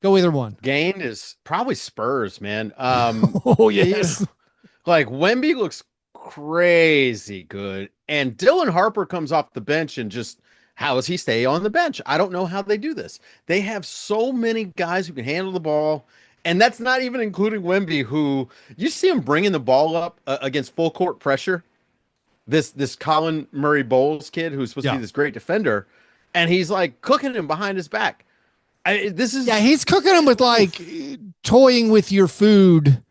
go either one? Gained is probably Spurs, man. Oh, yes. Like Wemby looks crazy good. And Dylan Harper comes off the bench and just, how does he stay on the bench? I don't know how they do this. They have so many guys who can handle the ball. And that's not even including Wemby, who you see him bringing the ball up against full court pressure. This Colin Murray Bowles kid who's supposed to be this great defender, and he's like cooking him behind his back. He's cooking him with like toying with your food.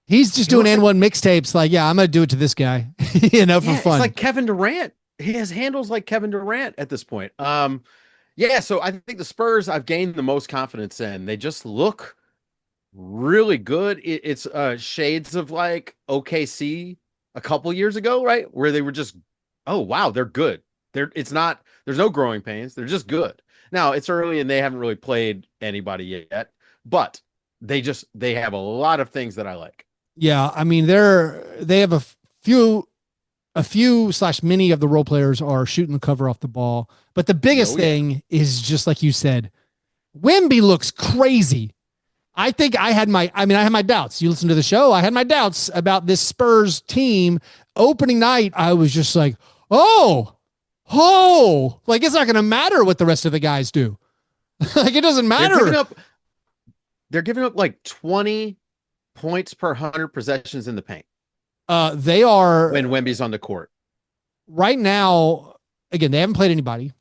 He's just doing N1 mixtapes. Like, I'm gonna do it to this guy, for fun. It's like Kevin Durant. He has handles like Kevin Durant at this point. So I think the Spurs I've gained the most confidence in. They just look really good. It's shades of like OKC a couple years ago, right? Where they were just, oh wow, they're good. There's no growing pains. They're just good. Now it's early and they haven't really played anybody yet, but they have a lot of things that I like. Yeah, I mean they have a few / many of the role players are shooting the cover off the ball, but the biggest thing is just like you said, Wemby looks crazy. I think I had my doubts. You listen to the show. I had my doubts about this Spurs team. Opening night, I was just like, like it's not going to matter what the rest of the guys do. Like it doesn't matter. They're giving up like 20 points per 100 possessions in the paint. They are when Wemby's on the court. Right now, again, they haven't played anybody,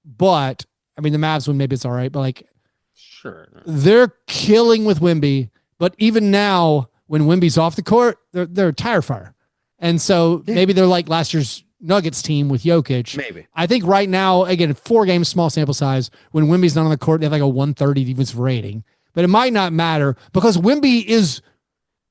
but I mean the Mavs one, maybe it's all right, but like sure. They're killing with Wemby, but even now, when Wemby's off the court, they're a tire fire. And so maybe they're like last year's Nuggets team with Jokic. Maybe. I think right now, again, 4 games, small sample size, when Wemby's not on the court, they have like a 130 defensive rating. But it might not matter because Wemby is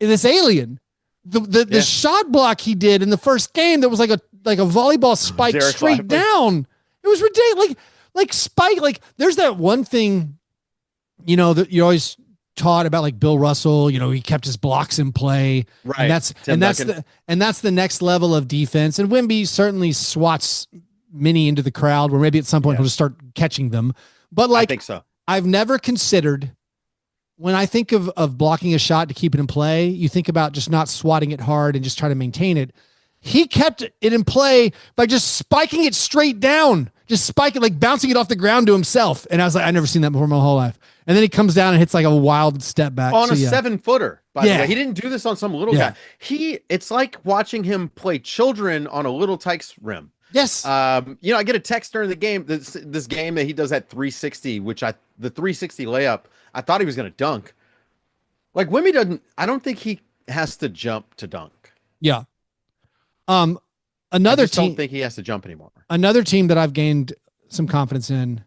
this alien. The shot block he did in the first game that was like a volleyball spike straight down. It was ridiculous. Like spike, like there's that one thing that you always taught about, like Bill Russell, he kept his blocks in play. Right. And that's the next level of defense. And Wemby certainly swats many into the crowd where maybe at some point he'll just start catching them. But like, I think so. I've never considered, when I think of blocking a shot to keep it in play, you think about just not swatting it hard and just try to maintain it. He kept it in play by just spiking it straight down, just spike it, like bouncing it off the ground to himself. And I was like, I've never seen that before in my whole life. And then he comes down and hits like a wild step back on a 7-footer. By the way, he didn't do this on some little guy. It's like watching him play children on a little Tykes rim. Yes. I get a text during the game, this game that he does at 360, the 360 layup, I thought he was going to dunk. Like Wemby I don't think he has to jump to dunk. Yeah. I don't think he has to jump anymore. Another team that I've gained some confidence in.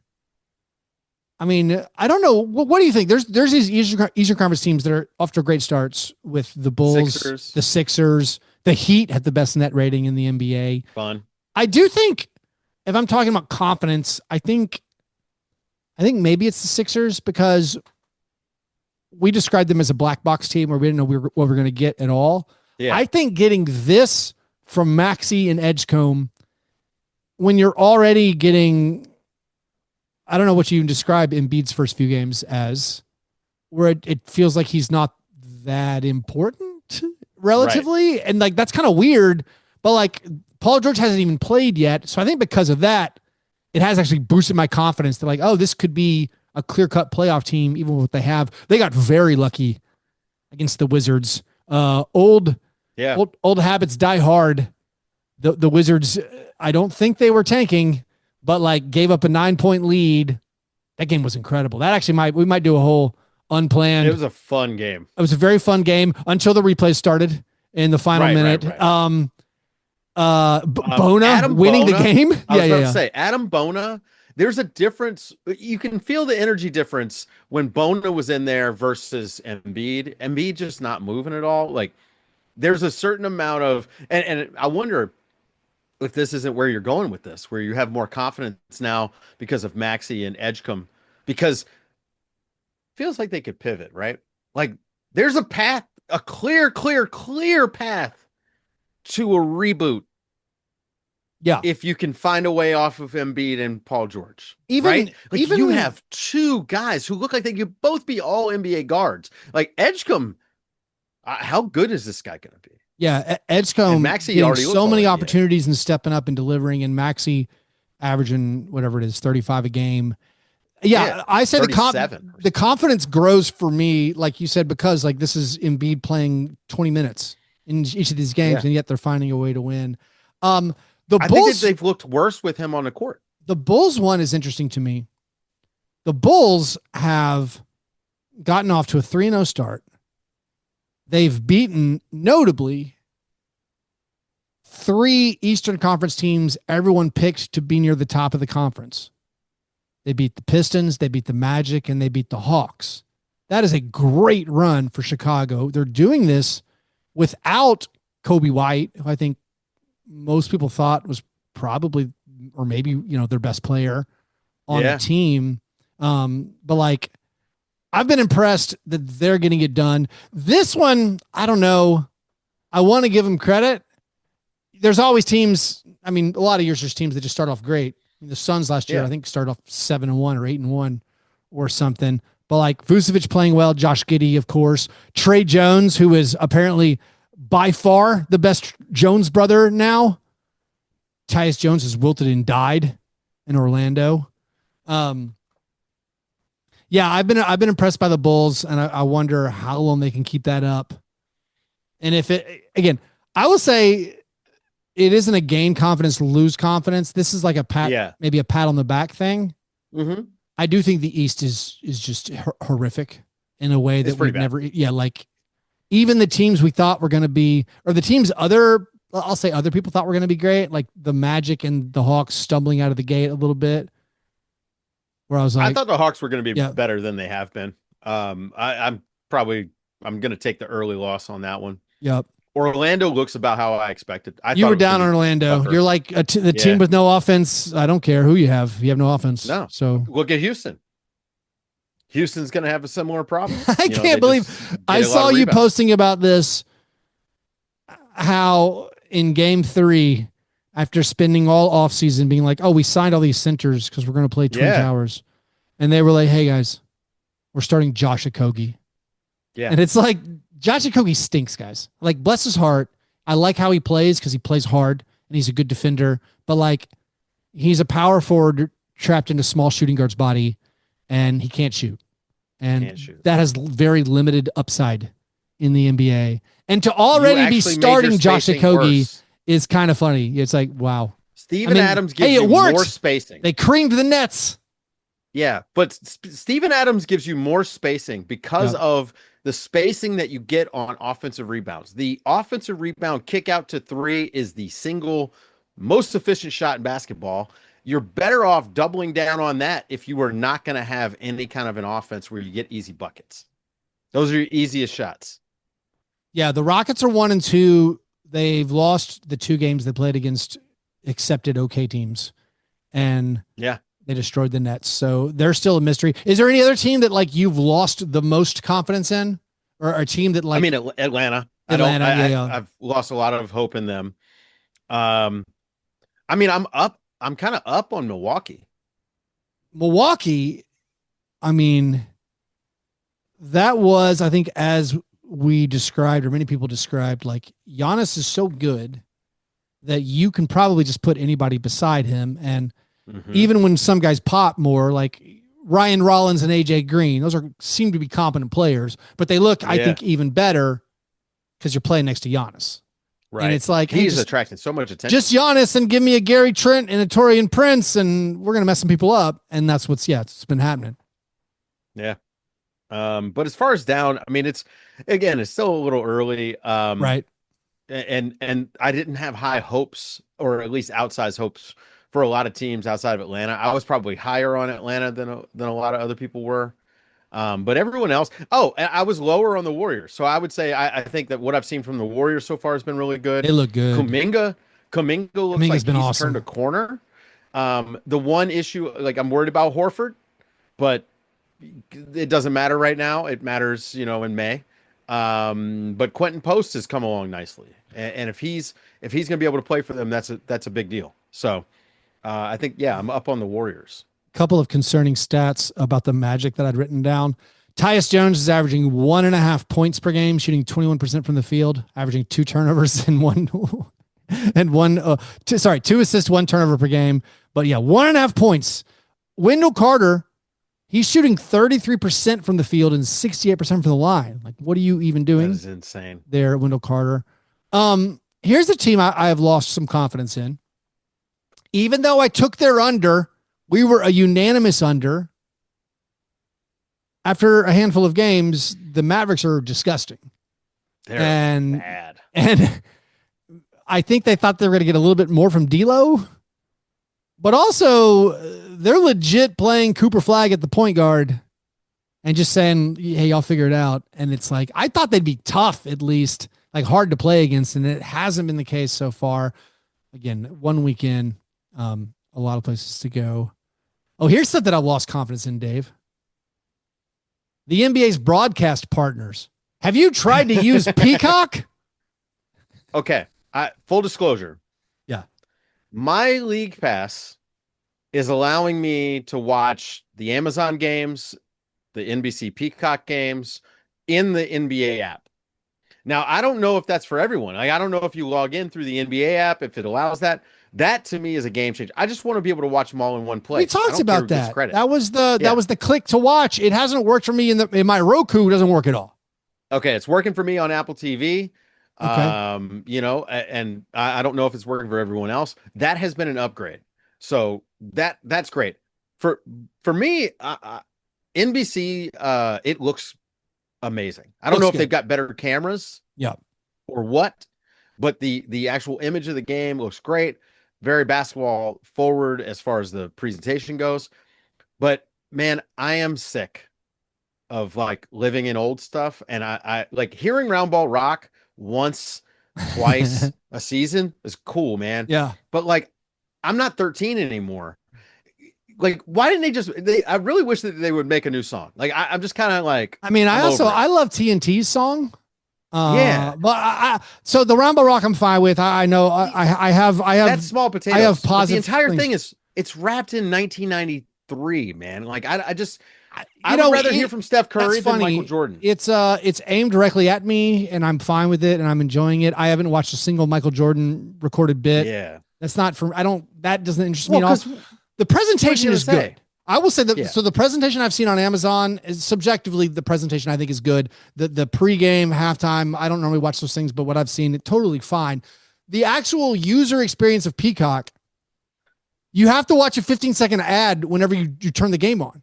I mean, I don't know. What do you think? There's these Eastern Conference teams that are off to great starts with the Bulls, the Sixers, the Heat had the best net rating in the NBA. Fun. I do think, if I'm talking about confidence, I think maybe it's the Sixers because we described them as a black box team where we didn't know what we were going to get at all. Yeah. I think getting this from Maxey and Edgecombe, when you're already getting, I don't know what you even describe Embiid's first few games as, where it feels like he's not that important relatively. Right. And like, that's kind of weird But like Paul George hasn't even played yet. So I think because of that, it has actually boosted my confidence that like, oh, this could be a clear-cut playoff team, even with what they have. They got very lucky against the Wizards. Old habits die hard. The Wizards, I don't think they were tanking, but like gave up a 9-point lead. That game was incredible. That actually we might do a whole unplanned. It was a fun game. It was a very fun game until the replay started in the final minute. Right. Bona winning the game. I was about to say Adam Bona. There's a difference. You can feel the energy difference when Bona was in there versus Embiid. Embiid just not moving at all. Like there's a certain amount of, and I wonder if this isn't where you're going with this, where you have more confidence now because of Maxey and Edgecombe, because it feels like they could pivot, right? Like there's a path, a clear path to a reboot. Yeah. If you can find a way off of Embiid and Paul George, right? Like you have two guys who look like they could both be all NBA guards. Like Edgecombe, how good is this guy going to be? Yeah, Edgecombe getting so many opportunities and stepping up and delivering, and Maxey averaging whatever it is, 35 a game. Yeah, I say the confidence grows for me, like you said, because like this is Embiid playing 20 minutes in each of these games, and yet they're finding a way to win. I think they've looked worse with him on the court. The Bulls one is interesting to me. The Bulls have gotten off to a 3-0 start. They've beaten, notably, 3 Eastern Conference teams everyone picked to be near the top of the conference. They beat the Pistons, they beat the Magic, and they beat the Hawks. That is a great run for Chicago. They're doing this without Kobe White, who I think most people thought was probably, or maybe, their best player on the team. But like, I've been impressed that they're getting it done. This one, I don't know. I want to give them credit. There's always teams. I mean, a lot of years there's teams that just start off great. The Suns last year, I think, started off 7-1 or 8-1 or something. But like Vucevic playing well, Josh Giddey, of course, Trey Jones, who is apparently by far the best Jones brother now. Tyus Jones has wilted and died in Orlando. Yeah, I've been impressed by the Bulls, and I wonder how long they can keep that up. And if again, I will say it isn't a gain confidence, lose confidence. This is like a pat, maybe a pat on the back thing. Mm-hmm. I do think the East is just horrific in a way that we've never. Yeah, like even the teams we thought were going to be, or the teams other people thought were going to be great, like the Magic and the Hawks stumbling out of the gate a little bit. Where I was like, I thought the Hawks were going to be better than they have been. I'm going to take the early loss on that one. Yep. Orlando looks about how I expected. You were down on Orlando. Tougher. You're like the team with no offense. I don't care who you have. You have no offense. No. So look at Houston. Houston's going to have a similar problem. I can't believe I saw you posting about this. How in game 3, after spending all offseason being like, oh, we signed all these centers because we're going to play Twin Towers. And they were like, hey, guys, we're starting Josh Okogie. Yeah. And it's like, Josh Okogie stinks, guys. Like, bless his heart. I like how he plays because he plays hard and he's a good defender. But, like, he's a power forward trapped in a small shooting guard's body and he can't shoot. And that has very limited upside in the NBA. And to already be starting Josh Okogie is kind of funny. It's like, wow. Steven Adams gives you more spacing. They creamed the Nets. Yeah, but Steven Adams gives you more spacing because of the spacing that you get on offensive rebounds. The offensive rebound kick out to 3 is the single most efficient shot in basketball. You're better off doubling down on that if you are not going to have any kind of an offense where you get easy buckets. Those are your easiest shots. Yeah, the Rockets are 1-2. They've lost the 2 games they played against accepted okay teams. And they destroyed the Nets. So they're still a mystery. Is there any other team that like you've lost the most confidence in, or a team that like, Atlanta. I've lost a lot of hope in them. I'm kind of up on Milwaukee. I mean, that was, I think, as we described, or many people described, like Giannis is so good that you can probably just put anybody beside him. And Mhm. even when some guys pop more, like Ryan Rollins and AJ Green, those seem to be competent players, but they look, I think, even better because you're playing next to Giannis. Right. And it's like, he's attracting so much attention. Just Giannis and give me a Gary Trent and a Torian Prince, and we're gonna mess some people up. And that's it's been happening. Yeah. But as far as down, I mean, it's still a little early. Right. And I didn't have high hopes, or at least outsized hopes, for a lot of teams outside of Atlanta. I was probably higher on Atlanta than a lot of other people were. But everyone else, I was lower on the Warriors. So I would say I think that what I've seen from the Warriors so far has been really good. They look good. Kuminga looks like been he's awesome. turned a corner. The one issue, like, I'm worried about Horford, but it doesn't matter right now. It matters, in May. But Quentin Post has come along nicely, and if he's going to be able to play for them, that's a big deal. So I think, I'm up on the Warriors. Couple of concerning stats about the Magic that I'd written down. Tyus Jones is averaging 1.5 points per game, shooting 21% from the field, averaging 2 turnovers and 2 assists, 1 turnover per game. But 1.5 points. Wendell Carter, he's shooting 33% from the field and 68% from the line. Like, what are you even doing? That is insane. There, Wendell Carter. Here's a team I have lost some confidence in. Even though I took their under, we were a unanimous under. After a handful of games, the Mavericks are disgusting. They're bad. And I think they thought they were going to get a little bit more from D'Lo, but also they're legit playing Cooper Flag at the point guard and just saying, hey, y'all figure it out. And it's like, I thought they'd be tough, at least, like hard to play against. And it hasn't been the case so far. Again, 1 week in, a lot of places to go. Oh, here's something I've lost confidence in, Dave. The NBA's broadcast partners. Have you tried to use Peacock? Okay. Full disclosure. Yeah. My League Pass is allowing me to watch the Amazon games, the NBC Peacock games in the NBA app. Now, I don't know if that's for everyone. I don't know if you log in through the NBA app, if it allows that. That to me is a game changer. I just want to be able to watch them all in one place. We talked about that. That was the click to watch. It hasn't worked for me in my Roku. It doesn't work at all. Okay, it's working for me on Apple TV. Okay. And I don't know if it's working for everyone else. That has been an upgrade. So that's great. For me, NBC, it looks amazing. I don't know if they've got better cameras, or what, but the actual image of the game looks great. Very basketball forward as far as the presentation goes. But man, I am sick of like living in old stuff, and I like hearing Round Ball Rock once, twice a season is cool, man. Yeah. But like, I'm not 13 anymore. Like, why didn't I really wish that they would make a new song. Like, I'm just kind of like, I love TNT's song. Yeah. But so the Round Ball Rock I'm fine with. I know I have that's small potatoes. I have positive. The entire thing it's wrapped in 1993, man. Like, I would rather hear from Steph Curry than Michael Jordan. It's aimed directly at me, and I'm fine with it, and I'm enjoying it. I haven't watched a single Michael Jordan recorded bit. Yeah. That's not for that doesn't interest me at all. The presentation is good. I will say that. So the presentation I've seen on Amazon is subjectively, the presentation I think is good. The pregame, halftime, I don't normally watch those things, but what I've seen, totally fine. The actual user experience of Peacock, you have to watch a 15-second ad whenever you turn the game on.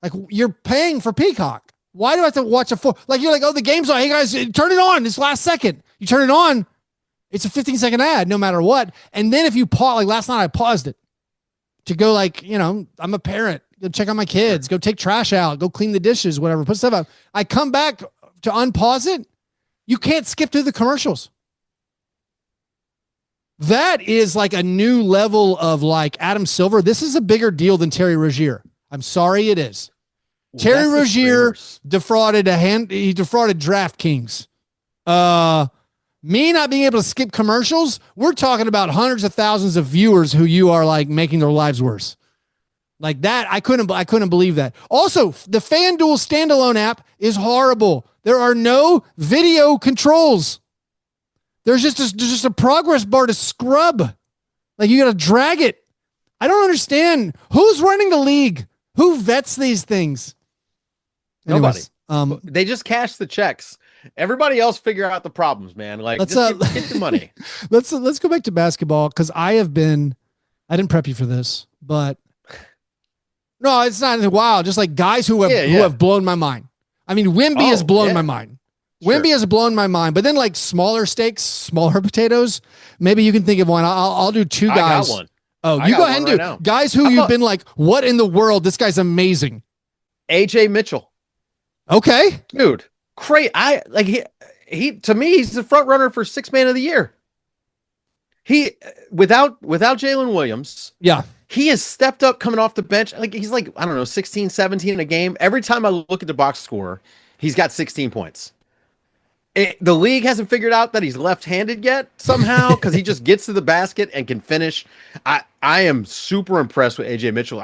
Like, you're paying for Peacock. Why do I have to watch you're like, oh, the game's on. Hey guys, turn it on. This last second. You turn it on. It's a 15-second ad no matter what. And then if you pause, like last night I paused it to go I'm a parent, go check on my kids, go take trash out, go clean the dishes, whatever, put stuff out. I come back to unpause it. You can't skip through the commercials. That is like a new level of like Adam Silver. This is a bigger deal than Terry Rozier. I'm sorry, it is. Well, Terry Rozier defrauded DraftKings. Me not being able to skip commercials, we're talking about hundreds of thousands of viewers who you are like making their lives worse. Like that, I couldn't believe that. Also, the FanDuel standalone app is horrible. There are no video controls. There's just a progress bar to scrub. Like you got to drag it. I don't understand who's running the league. Who vets these things? Nobody. Anyways, They just cash the checks. Everybody else figure out the problems, man. Like, let's get the money. let's go back to basketball because I didn't prep you for this, but no, it's not wild. Just like guys who have blown my mind. I mean, Wimby has blown my mind. Sure. Wimby has blown my mind. But then like smaller stakes, smaller potatoes. Maybe you can think of one. I'll do two guys. I got one. Oh, you go ahead and do it. Guys who you've been like, what in the world? This guy's amazing. AJ Mitchell. Okay. Dude. He to me, he's the front runner for sixth man of the year. He without Jalen Williams. Yeah. He has stepped up coming off the bench. Like he's like, I don't know, 16, 17 a game. Every time I look at the box score, he's got 16 points. The league hasn't figured out that he's left-handed yet somehow because he just gets to the basket and can finish. I am super impressed with AJ Mitchell.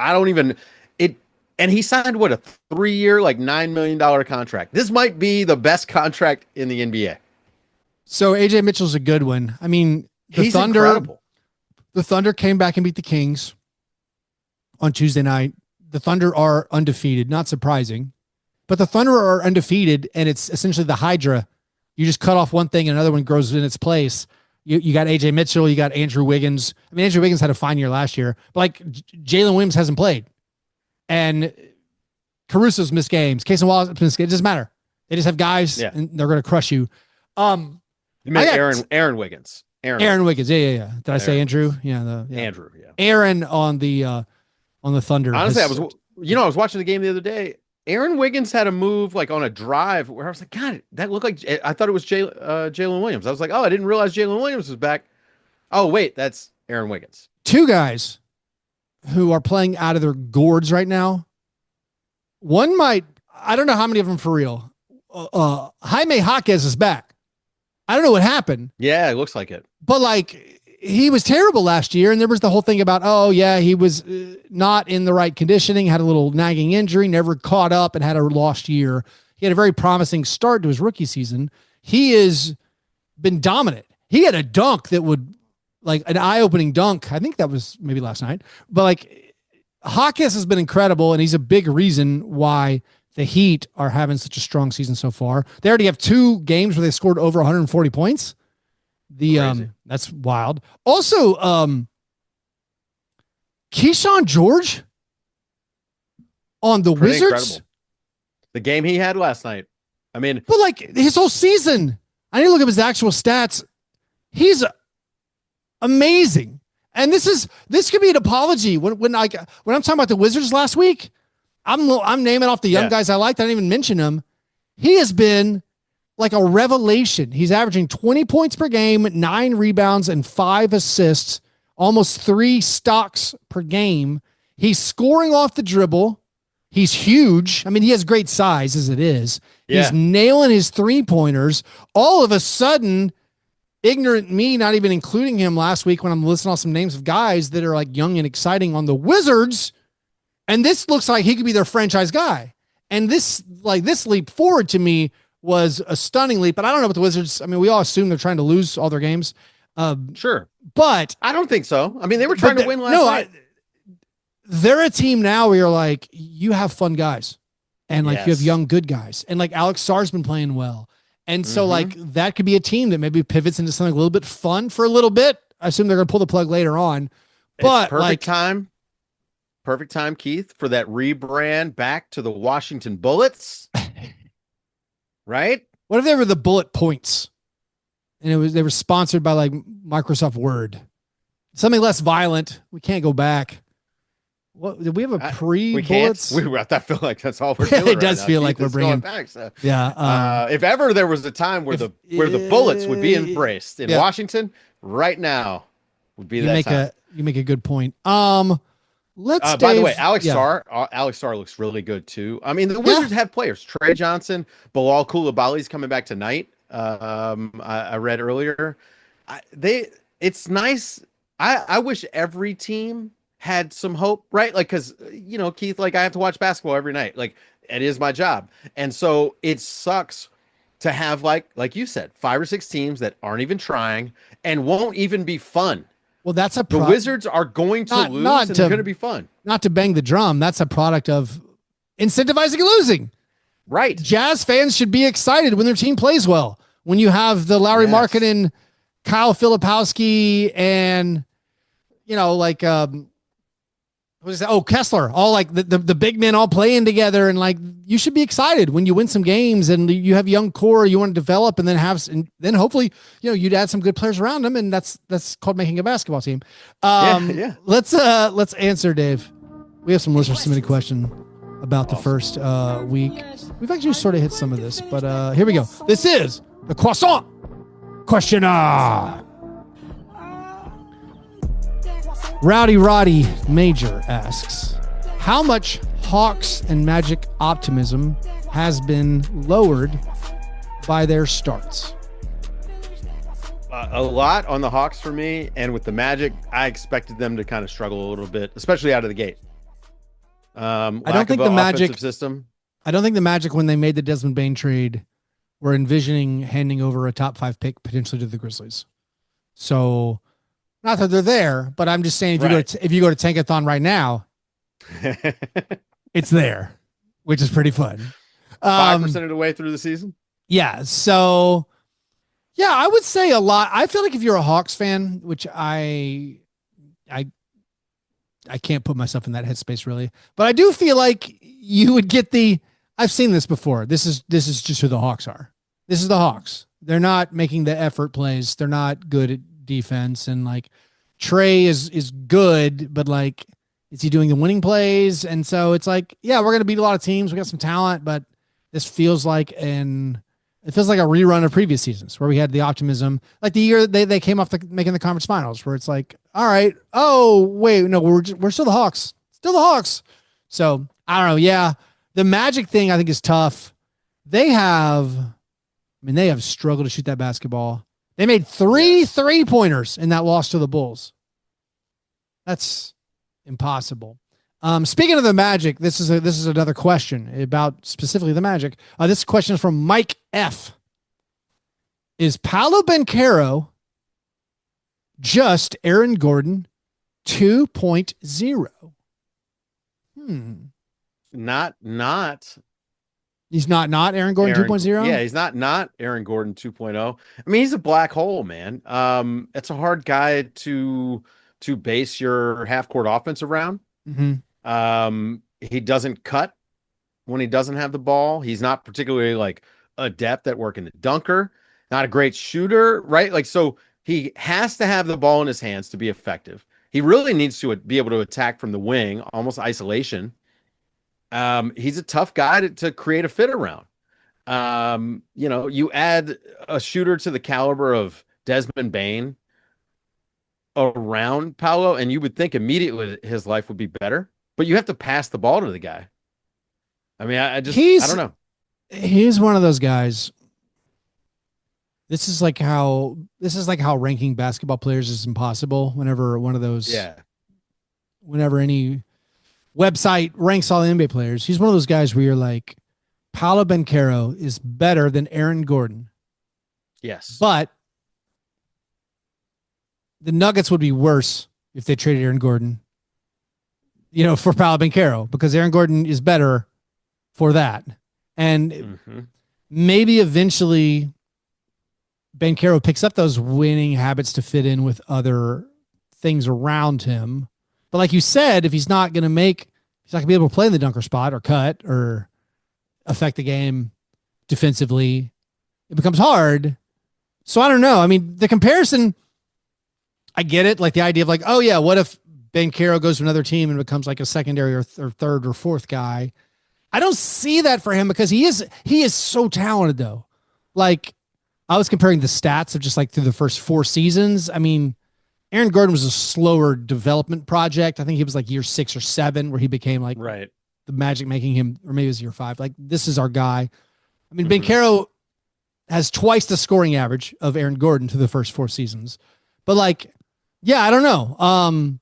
And he signed what, a 3-year, like $9 million contract. This might be the best contract in the NBA. So AJ Mitchell's a good one. I mean, he's incredible. The Thunder came back and beat the Kings on Tuesday night. The Thunder are undefeated, not surprising, but the Thunder are undefeated, and it's essentially the Hydra. You just cut off one thing and another one grows in its place. You got AJ Mitchell, you got Andrew Wiggins. I mean, Andrew Wiggins had a fine year last year, but like Jalen Williams hasn't played. And Caruso's missed games. Case and Wallace missed games. It doesn't matter. They just have guys and they're going to crush you. You meant Aaron Wiggins. Aaron Wiggins. Yeah. Did I say Andrew? Yeah, Andrew. Yeah. Aaron on the Thunder. Honestly, I was watching the game the other day. Aaron Wiggins had a move like on a drive where I was like, God, that looked like I thought it was Jalen Williams. I was like, oh, I didn't realize Jalen Williams was back. Oh, wait, that's Aaron Wiggins. Two guys who are playing out of their gourds right now. One I don't know how many of them for real. Jaime Jaquez is back. I don't know what happened. Yeah, it looks like it. But like he was terrible last year, and there was the whole thing about, oh yeah, he was not in the right conditioning, had a little nagging injury, never caught up, and had a lost year. He had a very promising start to his rookie season. He has been dominant. He had a dunk that would, like an eye-opening dunk. I think that was maybe last night. But like Hawkins has been incredible, and he's a big reason why the Heat are having such a strong season so far. They already have 2 games where they scored over 140 points. That's wild. Also, Keyshawn George on the Wizards. Incredible. The game he had last night. I mean, but like his whole season, I need to look up his actual stats. He's amazing. And this could be an apology when I'm talking about the Wizards last week. I'm naming off the young guys I liked. I didn't even mention him. He has been like a revelation. He's averaging 20 points per game, 9 rebounds, and 5 assists, almost 3 stocks per game. He's scoring off the dribble. He's huge. I mean, he has great size as it is. Yeah. He's nailing his 3-pointers. All of a sudden, ignorant me, not even including him last week when I'm listing off some names of guys that are like young and exciting on the Wizards. And this looks like he could be their franchise guy. And this leap forward to me was a stunning leap, but I don't know what the Wizards, I mean, we all assume they're trying to lose all their games. Sure. But I don't think so. I mean, they were trying to win last night. They're a team now where you're like, you have fun guys and like you have young, good guys. And like Alex Sarr's been playing well. And so like that could be a team that maybe pivots into something a little bit fun for a little bit. I assume they're going to pull the plug later on, but it's perfect time, Keith, for that rebrand back to the Washington Bullets. Right? What if they were the Bullet Points and they were sponsored by like Microsoft Word, something less violent? We can't go back. What did we have a pre-bullets? I feel like that's all we're doing. It does feel like we're bringing back. So. Yeah. If ever there was a time where the bullets would be embraced in Washington, right now would be that time. You make a good point. By the way, Alex Sarr looks really good too. I mean, the Wizards have players. Trey Johnson, Bilal Coulibaly's coming back tonight. I read earlier. It's nice. I wish every team had some hope, right? Like, because Keith, like I have to watch basketball every night. Like, it is my job, and so it sucks to have like you said, 5 or 6 teams that aren't even trying and won't even be fun. Well, that's the Wizards are going to lose, and they're going to be fun. Not to bang the drum. That's a product of incentivizing and losing. Right. Jazz fans should be excited when their team plays well. When you have the Larry Markkinen, Kyle Filipowski, and what is that? Oh, Kessler, all like the big men all playing together, and like you should be excited when you win some games and you have young core you want to develop, and then hopefully you'd add some good players around them, and that's called making a basketball team. Let's answer, Dave. We have some listeners submitted a question about the first week. We've actually sort of hit some of this, but here we go. This is the croissant questioner. Rowdy Roddy Major asks, how much Hawks and Magic optimism has been lowered by their starts? A lot on the Hawks for me, and with the Magic, I expected them to kind of struggle a little bit, especially out of the gate. I don't think the Magic system. I don't think the Magic, when they made the Desmond Bane trade, were envisioning handing over a top 5 pick potentially to the Grizzlies. So, not that they're there, but I'm just saying if you go to Tankathon right now, it's there, which is pretty fun. 5% of the way through the season. Yeah. So, yeah, I would say a lot. I feel like if you're a Hawks fan, which I can't put myself in that headspace really, but I do feel like you would get I've seen this before. This is just who the Hawks are. This is the Hawks. They're not making the effort plays. They're not good at defense, and like Trey is good, but like, is he doing the winning plays? And so it's like, yeah, we're going to beat a lot of teams. We got some talent, but this feels like a rerun of previous seasons where we had the optimism, like the year they came off making the conference finals, where it's like, all right, oh wait, no, we're still the Hawks, So I don't know. Yeah. The Magic thing I think is tough. They have struggled to shoot that basketball. They made 3 3-pointers in that loss to the Bulls. That's impossible. Speaking of the Magic, this is another question about specifically the Magic. This question is from Mike F. Is Paolo Banchero just Aaron Gordon 2.0? Not. He's not Aaron Gordon 2.0? Yeah, he's not Aaron Gordon 2.0. I mean, he's a black hole, man. It's a hard guy to base your half-court offense around. Mm-hmm. He doesn't cut when he doesn't have the ball. He's not particularly like adept at working the dunker. Not a great shooter, right? Like, so he has to have the ball in his hands to be effective. He really needs to be able to attack from the wing, almost isolation. He's a tough guy to create a fit around. You add a shooter to the caliber of Desmond Bane around Paolo, and you would think immediately his life would be better, but you have to pass the ball to the guy. I mean, I don't know. He's one of those guys. This is like how ranking basketball players is impossible. Whenever any website ranks all the NBA players, he's one of those guys where you're like, Paolo Banchero is better than Aaron Gordon. Yes. But the Nuggets would be worse if they traded Aaron Gordon, for Paolo Banchero, because Aaron Gordon is better for that. And maybe eventually Banchero picks up those winning habits to fit in with other things around him. But like you said, if he's not going to be able to play in the dunker spot or cut or affect the game defensively, it becomes hard. So I don't know. I mean, the comparison, I get it. Like the idea of like, oh yeah, what if Banchero goes to another team and becomes like a secondary or third or fourth guy? I don't see that for him because he is so talented though. Like I was comparing the stats of just like through the first 4 seasons. I mean, Aaron Gordon was a slower development project. I think he was like year 6 or 7 where he became like the Magic making him, or maybe it was year 5. Like this is our guy. I mean, Banchero has twice the scoring average of Aaron Gordon through the first 4 seasons, but like, yeah, I don't know.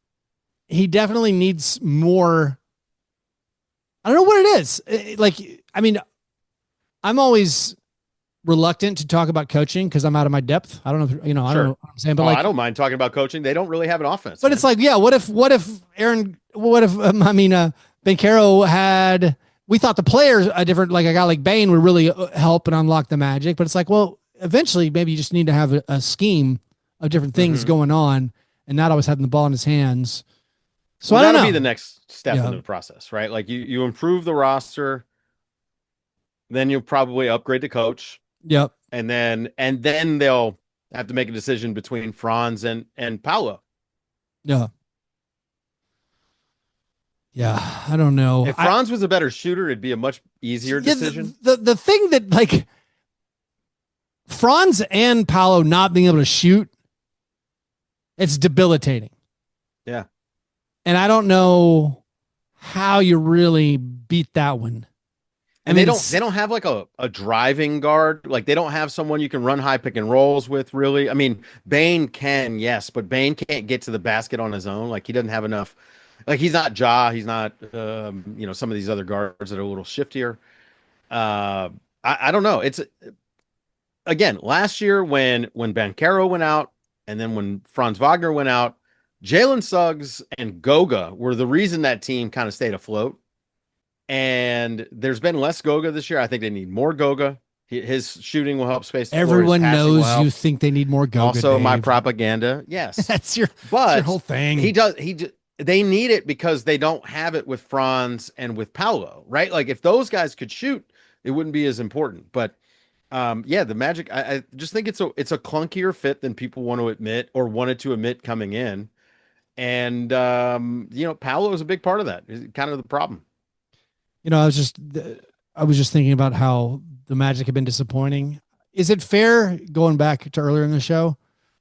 He definitely needs more. I don't know what it is. Like, I mean, I'm always reluctant to talk about coaching because I'm out of my depth. I don't know, I don't know what I'm saying, but I don't mind talking about coaching. They don't really have an offense. But man. It's like, yeah, what if Banchero had, we thought the players a different, like a guy like Bane would really help and unlock the magic, but it's like, well, eventually maybe you just need to have a scheme of different things going on and not always having the ball in his hands. So that'll be the next step in the process, right? Like you improve the roster, then you'll probably upgrade the coach. Yep. And then they'll have to make a decision between Franz and Paolo. Yeah. Yeah, I don't know. If Franz was a better shooter, it'd be a much easier decision. The thing that, like, Franz and Paolo not being able to shoot, it's debilitating. Yeah. And I don't know how you really beat that one. And they don't have like a driving guard. Like they don't have someone you can run high pick and rolls with, really. I mean, Bane can, yes, but Bane can't get to the basket on his own. Like he doesn't have enough. Like he's not Ja. He's not, some of these other guards that are a little shiftier. I don't know. It's, again, last year when Banchero went out and then when Franz Wagner went out, Jalen Suggs and Goga were the reason that team kind of stayed afloat. And there's been less Goga this year. I think they need more Goga. His shooting will help space the floor. Everyone knows you think they need more Goga. Also, Dave. My propaganda. Yes. That's your whole thing. They need it because they don't have it with Franz and with Paolo, right? Like if those guys could shoot, it wouldn't be as important. But the Magic, I just think it's a clunkier fit than people want to admit or wanted to admit coming in. And Paolo is a big part of that. It's kind of the problem. I was just thinking about how the Magic have been disappointing. Is it fair, going back to earlier in the show,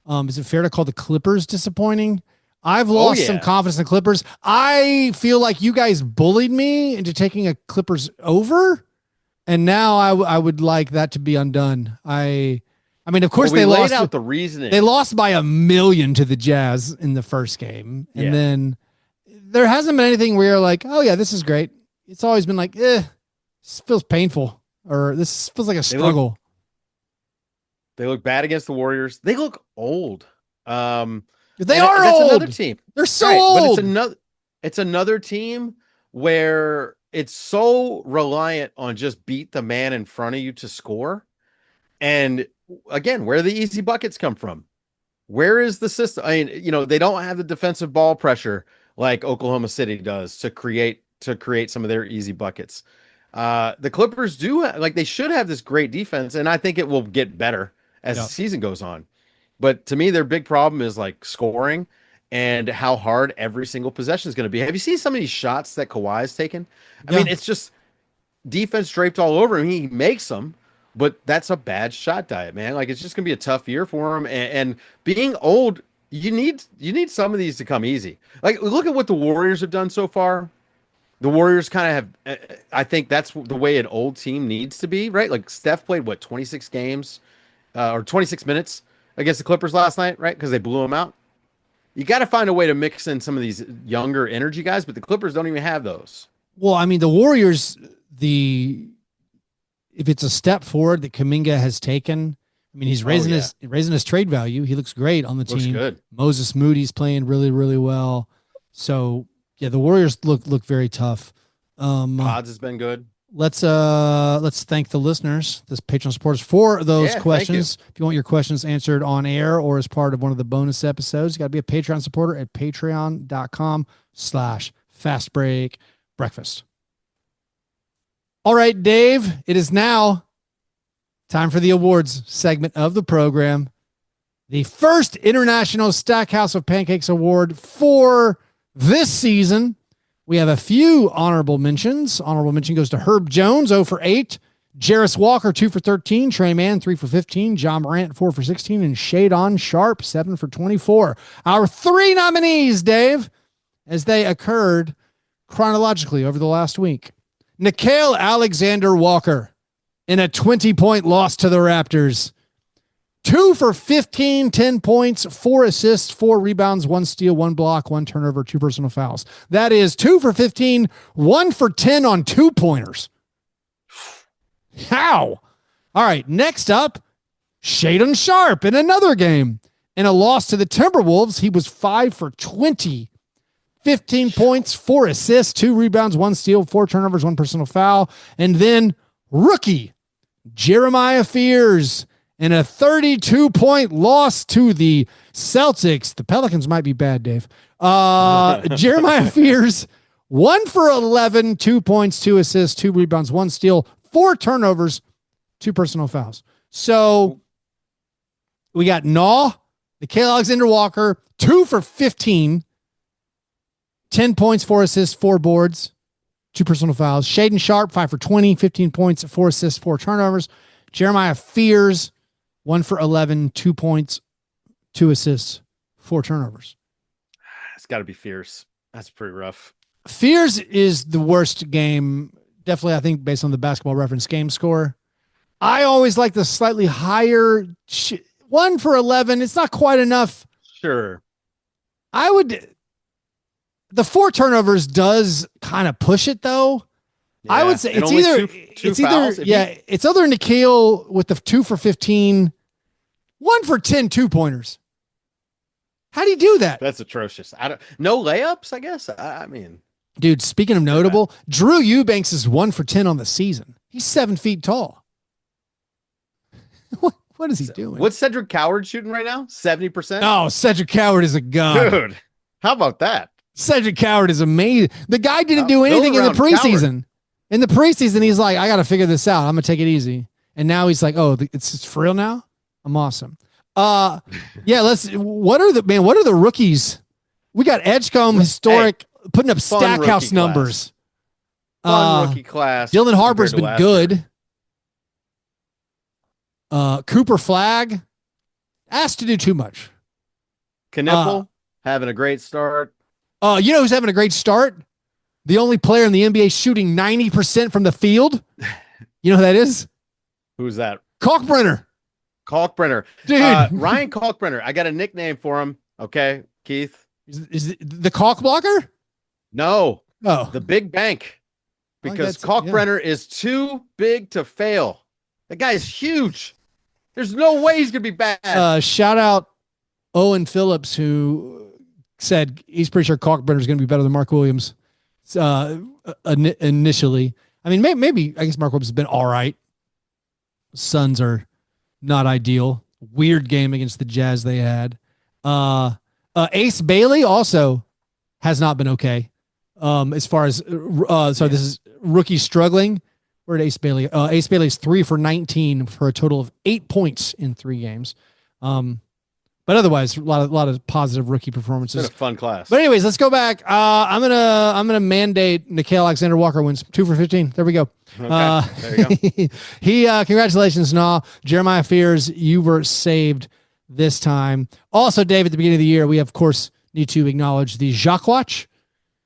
is it fair to call the Clippers disappointing? I've lost some confidence in the Clippers. I feel like you guys bullied me into taking a Clippers over, and now I would like that to be undone. I mean, of course, they lost out the reasoning. They lost by 1 million to the Jazz in the first game, and then there hasn't been anything where you're like, oh yeah, this is great. It's always been like, this feels painful, or this feels like a struggle. They look bad against the Warriors. They look old. They are old. That's another team. They're so old. But it's another team where it's so reliant on just beat the man in front of you to score. And again, where the easy buckets come from? Where is the system? I mean, they don't have the defensive ball pressure like Oklahoma City does to create some of their easy buckets. The Clippers they should have this great defense, and I think it will get better as the season goes on. But to me, their big problem is like scoring and how hard every single possession is going to be. Have you seen some of these shots that Kawhi's taken? I mean, it's just defense draped all over him. He makes them, but that's a bad shot diet, man. Like it's just going to be a tough year for him. And being old, you need some of these to come easy. Like look at what the Warriors have done so far. The Warriors kind of have, I think that's the way an old team needs to be, right? Like Steph played 26 games or 26 minutes against the Clippers last night, right? Because they blew them out. You got to find a way to mix in some of these younger energy guys, but the Clippers don't even have those. Well, I mean, the Warriors, if it's a step forward that Kuminga has taken, I mean, he's raising his trade value. He looks great on the team. Looks good. Moses Moody's playing really, really well. So yeah, the Warriors look very tough. Pods has been good. Let's thank the listeners, the Patreon supporters, for those questions. If you want your questions answered on air or as part of one of the bonus episodes, you got to be a Patreon supporter at patreon.com/fastbreakbreakfast. All right, Dave, it is now time for the awards segment of the program. The first International Stackhouse of Pancakes Award for this season. We have a few honorable mentions. Honorable mention goes to Herb Jones, 0 for 8. Jarris Walker, 2 for 13. Trey Mann, 3 for 15. John Morant, 4 for 16. And Shadon Sharp, 7 for 24. Our 3 nominees, Dave, as they occurred chronologically over the last week. Nickeil Alexander-Walker in a 20-point loss to the Raptors. 2 for 15, 10 points, 4 assists, 4 rebounds, 1 steal, 1 block, 1 turnover, 2 personal fouls. That is 2 for 15, 1 for 10 on 2-pointers. How? All right, next up, Shaden Sharp in another game. In a loss to the Timberwolves, he was 5 for 20. 15 points, 4 assists, 2 rebounds, 1 steal, 4 turnovers, 1 personal foul. And then rookie Jeremiah Fears in a 32-point loss to the Celtics. The Pelicans might be bad, Dave. Jeremiah Fears, 1 for 11, 2 points, 2 assists, 2 rebounds, 1 steal, 4 turnovers, 2 personal fouls. So we got Naw, Nickeil Alexander-Walker, 2 for 15, 10 points, 4 assists, 4 boards, 2 personal fouls. Shaden Sharp, 5 for 20, 15 points, 4 assists, 4 turnovers. Jeremiah Fears, 1 for 11, 2 points, 2 assists, 4 turnovers. It's got to be Fierce. That's pretty rough. Fears is the worst game, definitely, I think, based on the Basketball Reference game score. I always like the slightly higher 1 for 11. It's not quite enough. Sure. The 4 turnovers does kind of push it though. Yeah, I would say it's either it's either Nickeil with the 2 for 15, 1 for 10 2-pointers. How do you do that? That's atrocious. No layups, I guess. I mean, dude, speaking of notable, Drew Eubanks is 1 for 10 on the season. He's 7 feet tall. What is he doing? What's Cedric Coward shooting right now? 70%? Oh, Cedric Coward is a god. Dude, how about that? Cedric Coward is amazing. The guy didn't do anything in the preseason. Coward. In the preseason, he's like, I got to figure this out. I'm going to take it easy. And now he's like, oh, it's for real now? I'm awesome. Yeah, what are the rookies? We got Edgecombe, historic, putting up Stackhouse numbers. Fun rookie class. Dylan Harper's been good. Cooper Flagg asked to do too much. Knipple having a great start. You know who's having a great start? The only player in the NBA shooting 90% from the field. You know who that is? Who's that? Kalkbrenner. Dude. Ryan Kalkbrenner. I got a nickname for him. Okay, Keith. Is it the Kalk blocker? No. Oh. The Big Bank. Because Kalkbrenner is too big to fail. That guy is huge. There's no way he's going to be bad. Shout out Owen Phillips, who said he's pretty sure Kalkbrenner is going to be better than Mark Williams initially. I mean, maybe I guess Mark Williams has been all right. Suns are not ideal. Weird game against the Jazz they had. Ace Bailey also has not been okay. As far as this is rookie struggling. Where'd Ace Bailey? Ace Bailey's 3 for 19 for a total of 8 points in 3 games. But otherwise, a lot of positive rookie performances. It's been a fun class. But anyways, let's go back. I'm gonna mandate Nickeil Alexander-Walker wins 2 for 15. There we go. Okay, there you go. Congratulations, Nah. Jeremiah Fears, you were saved this time. Also, Dave, at the beginning of the year, we of course need to acknowledge the Jacques Watch.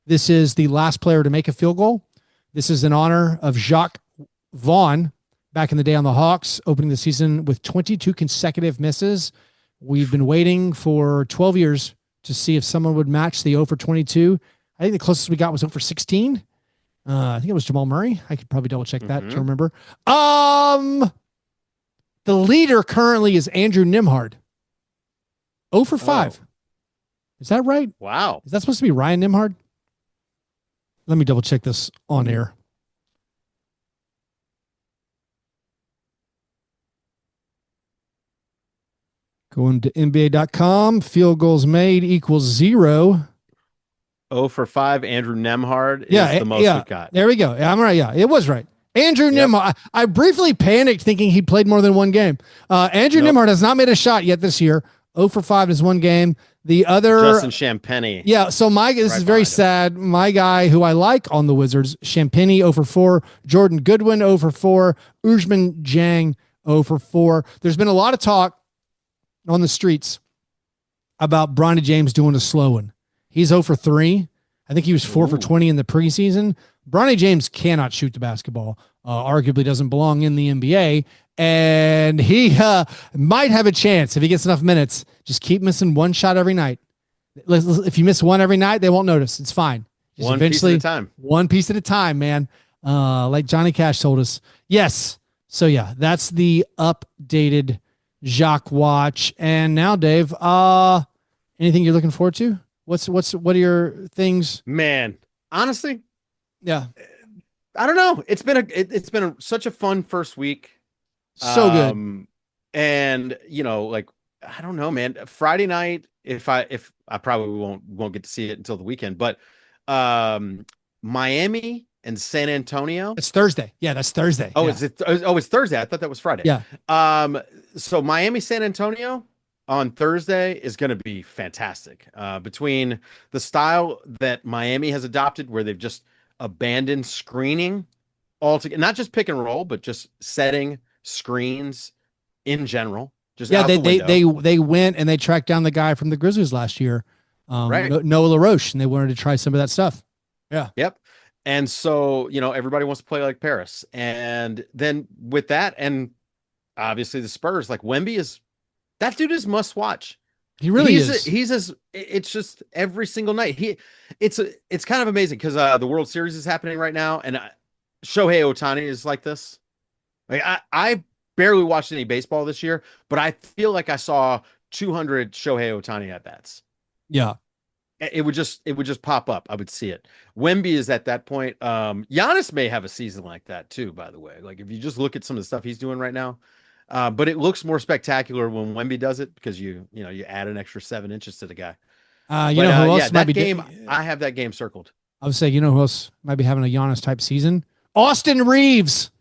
This is the last player to make a field goal. This is in honor of Jacques Vaughn back in the day on the Hawks, opening the season with 22 consecutive misses. We've been waiting for 12 years to see if someone would match the 0 for 22. I think the closest we got was 0 for 16. I think it was Jamal Murray. I could probably double check that to remember. The leader currently is Andrew Nimhard. 0 for 5. Is that right? Wow. Is that supposed to be Ryan Nimhard? Let me double check this on air. Going to NBA.com, field goals made equals 0. 0 for 5, Andrew Nemhard is the most we've got. There we go. Yeah, I'm right. Yeah, it was right. Andrew Nemhard. I briefly panicked thinking he played more than one game. Andrew Nemhard has not made a shot yet this year. 0 for 5 is one game. The other Justin Champagny. Yeah, so this is very sad. My guy who I like on the Wizards, Champagny 0 for 4, Jordan Goodwin 0 for 4, Ujman Jang 0 for 4. There's been a lot of talk on the streets about Bronny James doing a slow one. He's 0 for 3. I think he was 4 for 20 in the preseason. Bronny James cannot shoot the basketball. Arguably doesn't belong in the NBA. And he might have a chance if he gets enough minutes. Just keep missing one shot every night. If you miss one every night, they won't notice. It's fine. Just one piece at a time. One piece at a time, man. Like Johnny Cash told us. Yes, So yeah, that's the updated Jacques watch. And now, Dave, anything you're looking forward to? What are your things? Man, honestly, Yeah, I don't know. It's been such a fun first week. so good. And like, I don't know, man. Friday night, if I probably won't get to see it until the weekend, but Miami and San Antonio. It's Thursday. Yeah, that's Thursday. Oh, Yeah. is it? Oh, it's Thursday. I thought that was Friday. Yeah. So Miami, San Antonio on Thursday is going to be fantastic. Between the style that Miami has adopted, where they've just abandoned screening altogether, not just pick and roll, but just setting screens in general. Just Yeah, out the window. they went and they tracked down the guy from the Grizzlies last year, Right. Noah LaRoche, and they wanted to try some of that stuff. Yeah. Yep. And so, everybody wants to play like Paris. And then with that, and obviously the Spurs, like that dude is must watch. He really is. It's just every single night. It's kind of amazing because the World Series is happening right now. And Shohei Ohtani is like this. Like I barely watched any baseball this year, but I feel like I saw 200 Shohei Ohtani at bats. Yeah. It would just pop up. I would see it. Wemby is at that point. Giannis may have a season like that too, by the way. Like if you just look at some of the stuff he's doing right now. But it looks more spectacular when Wemby does it because you add an extra 7 inches to the guy. Who else might be game? I have that game circled. I would say, who else might be having a Giannis type season? Austin Reeves.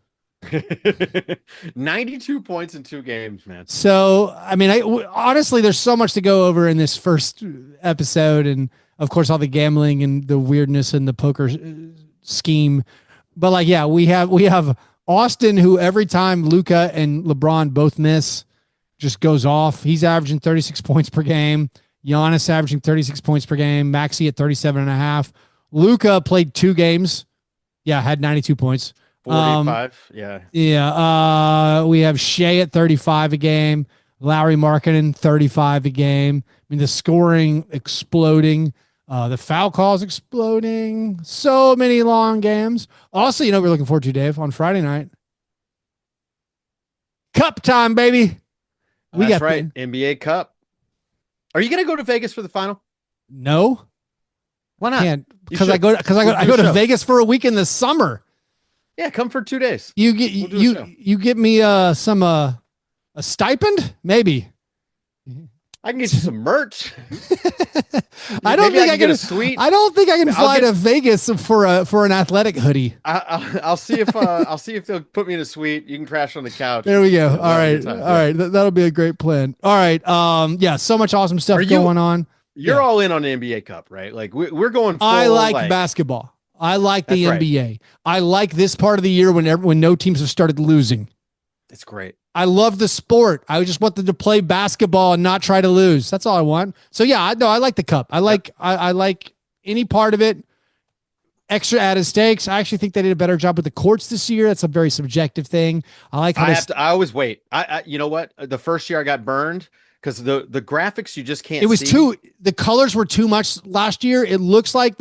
92 points in 2 games, man. So, I mean, honestly, there's so much to go over in this first episode, and of course, all the gambling and the weirdness and the poker scheme. But like, yeah, we have Austin, who every time Luka and LeBron both miss, just goes off. He's averaging 36 points per game. Giannis averaging 36 points per game. Maxey at 37.5. Luka played 2 games. Yeah, had 92 points. 45. Yeah. Yeah. We have Shea at 35 a game. Larry Markkinen, 35 a game. I mean, the scoring exploding. The foul calls exploding. So many long games. Also, we're looking forward to, Dave, on Friday night. Cup time, baby. That's right. NBA Cup. Are you going to go to Vegas for the final? No. Why not? Can't, because I go to Vegas for a week in the summer. Yeah, come for 2 days. You get me a stipend? Maybe. I can get you some merch. I don't think I can get a suite. I don't think I can fly to Vegas for an athletic hoodie. I'll see if they'll put me in a suite. You can crash on the couch. There we go. All right. All right. That'll be a great plan. All right. Yeah, so much awesome stuff going on. You're all in on the NBA Cup, right? Like we're going full, I like basketball. I like the NBA. Right. I like this part of the year when no teams have started losing. It's great. I love the sport. I just want them to play basketball and not try to lose. That's all I want. So yeah, I like the cup. I like any part of it. Extra added stakes. I actually think they did a better job with the courts this year. That's a very subjective thing. I like how I always wait. I you know what? The first year I got burned because the graphics you just can't. It was see. The colors were too much last year. It looks like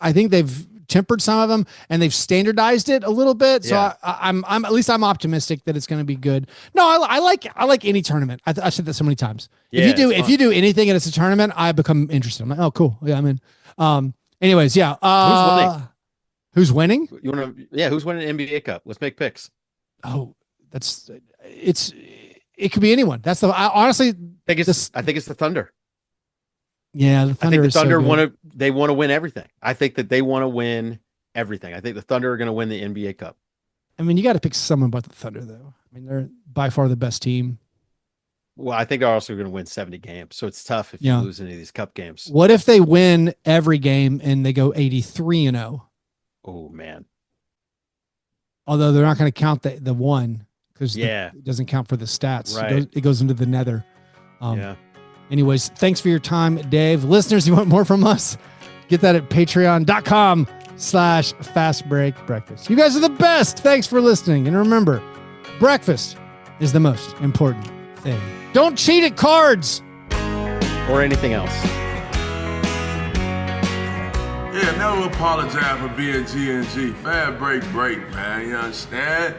I think they've tempered some of them and they've standardized it a little bit. So yeah. I'm at least I'm optimistic that it's going to be good. No, I like any tournament. I said that so many times. Yeah, if you do anything and it's a tournament, I become interested. I'm like, oh, cool. Yeah, I'm in. Anyways, yeah. Who's winning? Who's winning NBA Cup? Let's make picks. Oh, it could be anyone. That's I honestly think it's the Thunder. Yeah, the Thunder. I think the Thunder want to win everything. I think that they want to win everything. I think the Thunder are going to win the NBA Cup. I mean, you got to pick someone but the Thunder, though. I mean, they're by far the best team. Well, I think they're also going to win 70 games, so it's tough if you lose any of these cup games. What if they win every game and they go 83-0? Oh man! Although they're not going to count the one because it doesn't count for the stats. Right. It goes into the nether. Anyways, thanks for your time, Dave. Listeners, you want more from us? Get that at patreon.com/fastbreakbreakfast. You guys are the best. Thanks for listening. And remember, breakfast is the most important thing. Don't cheat at cards or anything else. Yeah, never apologize for being G&G. Fast break, man. You understand?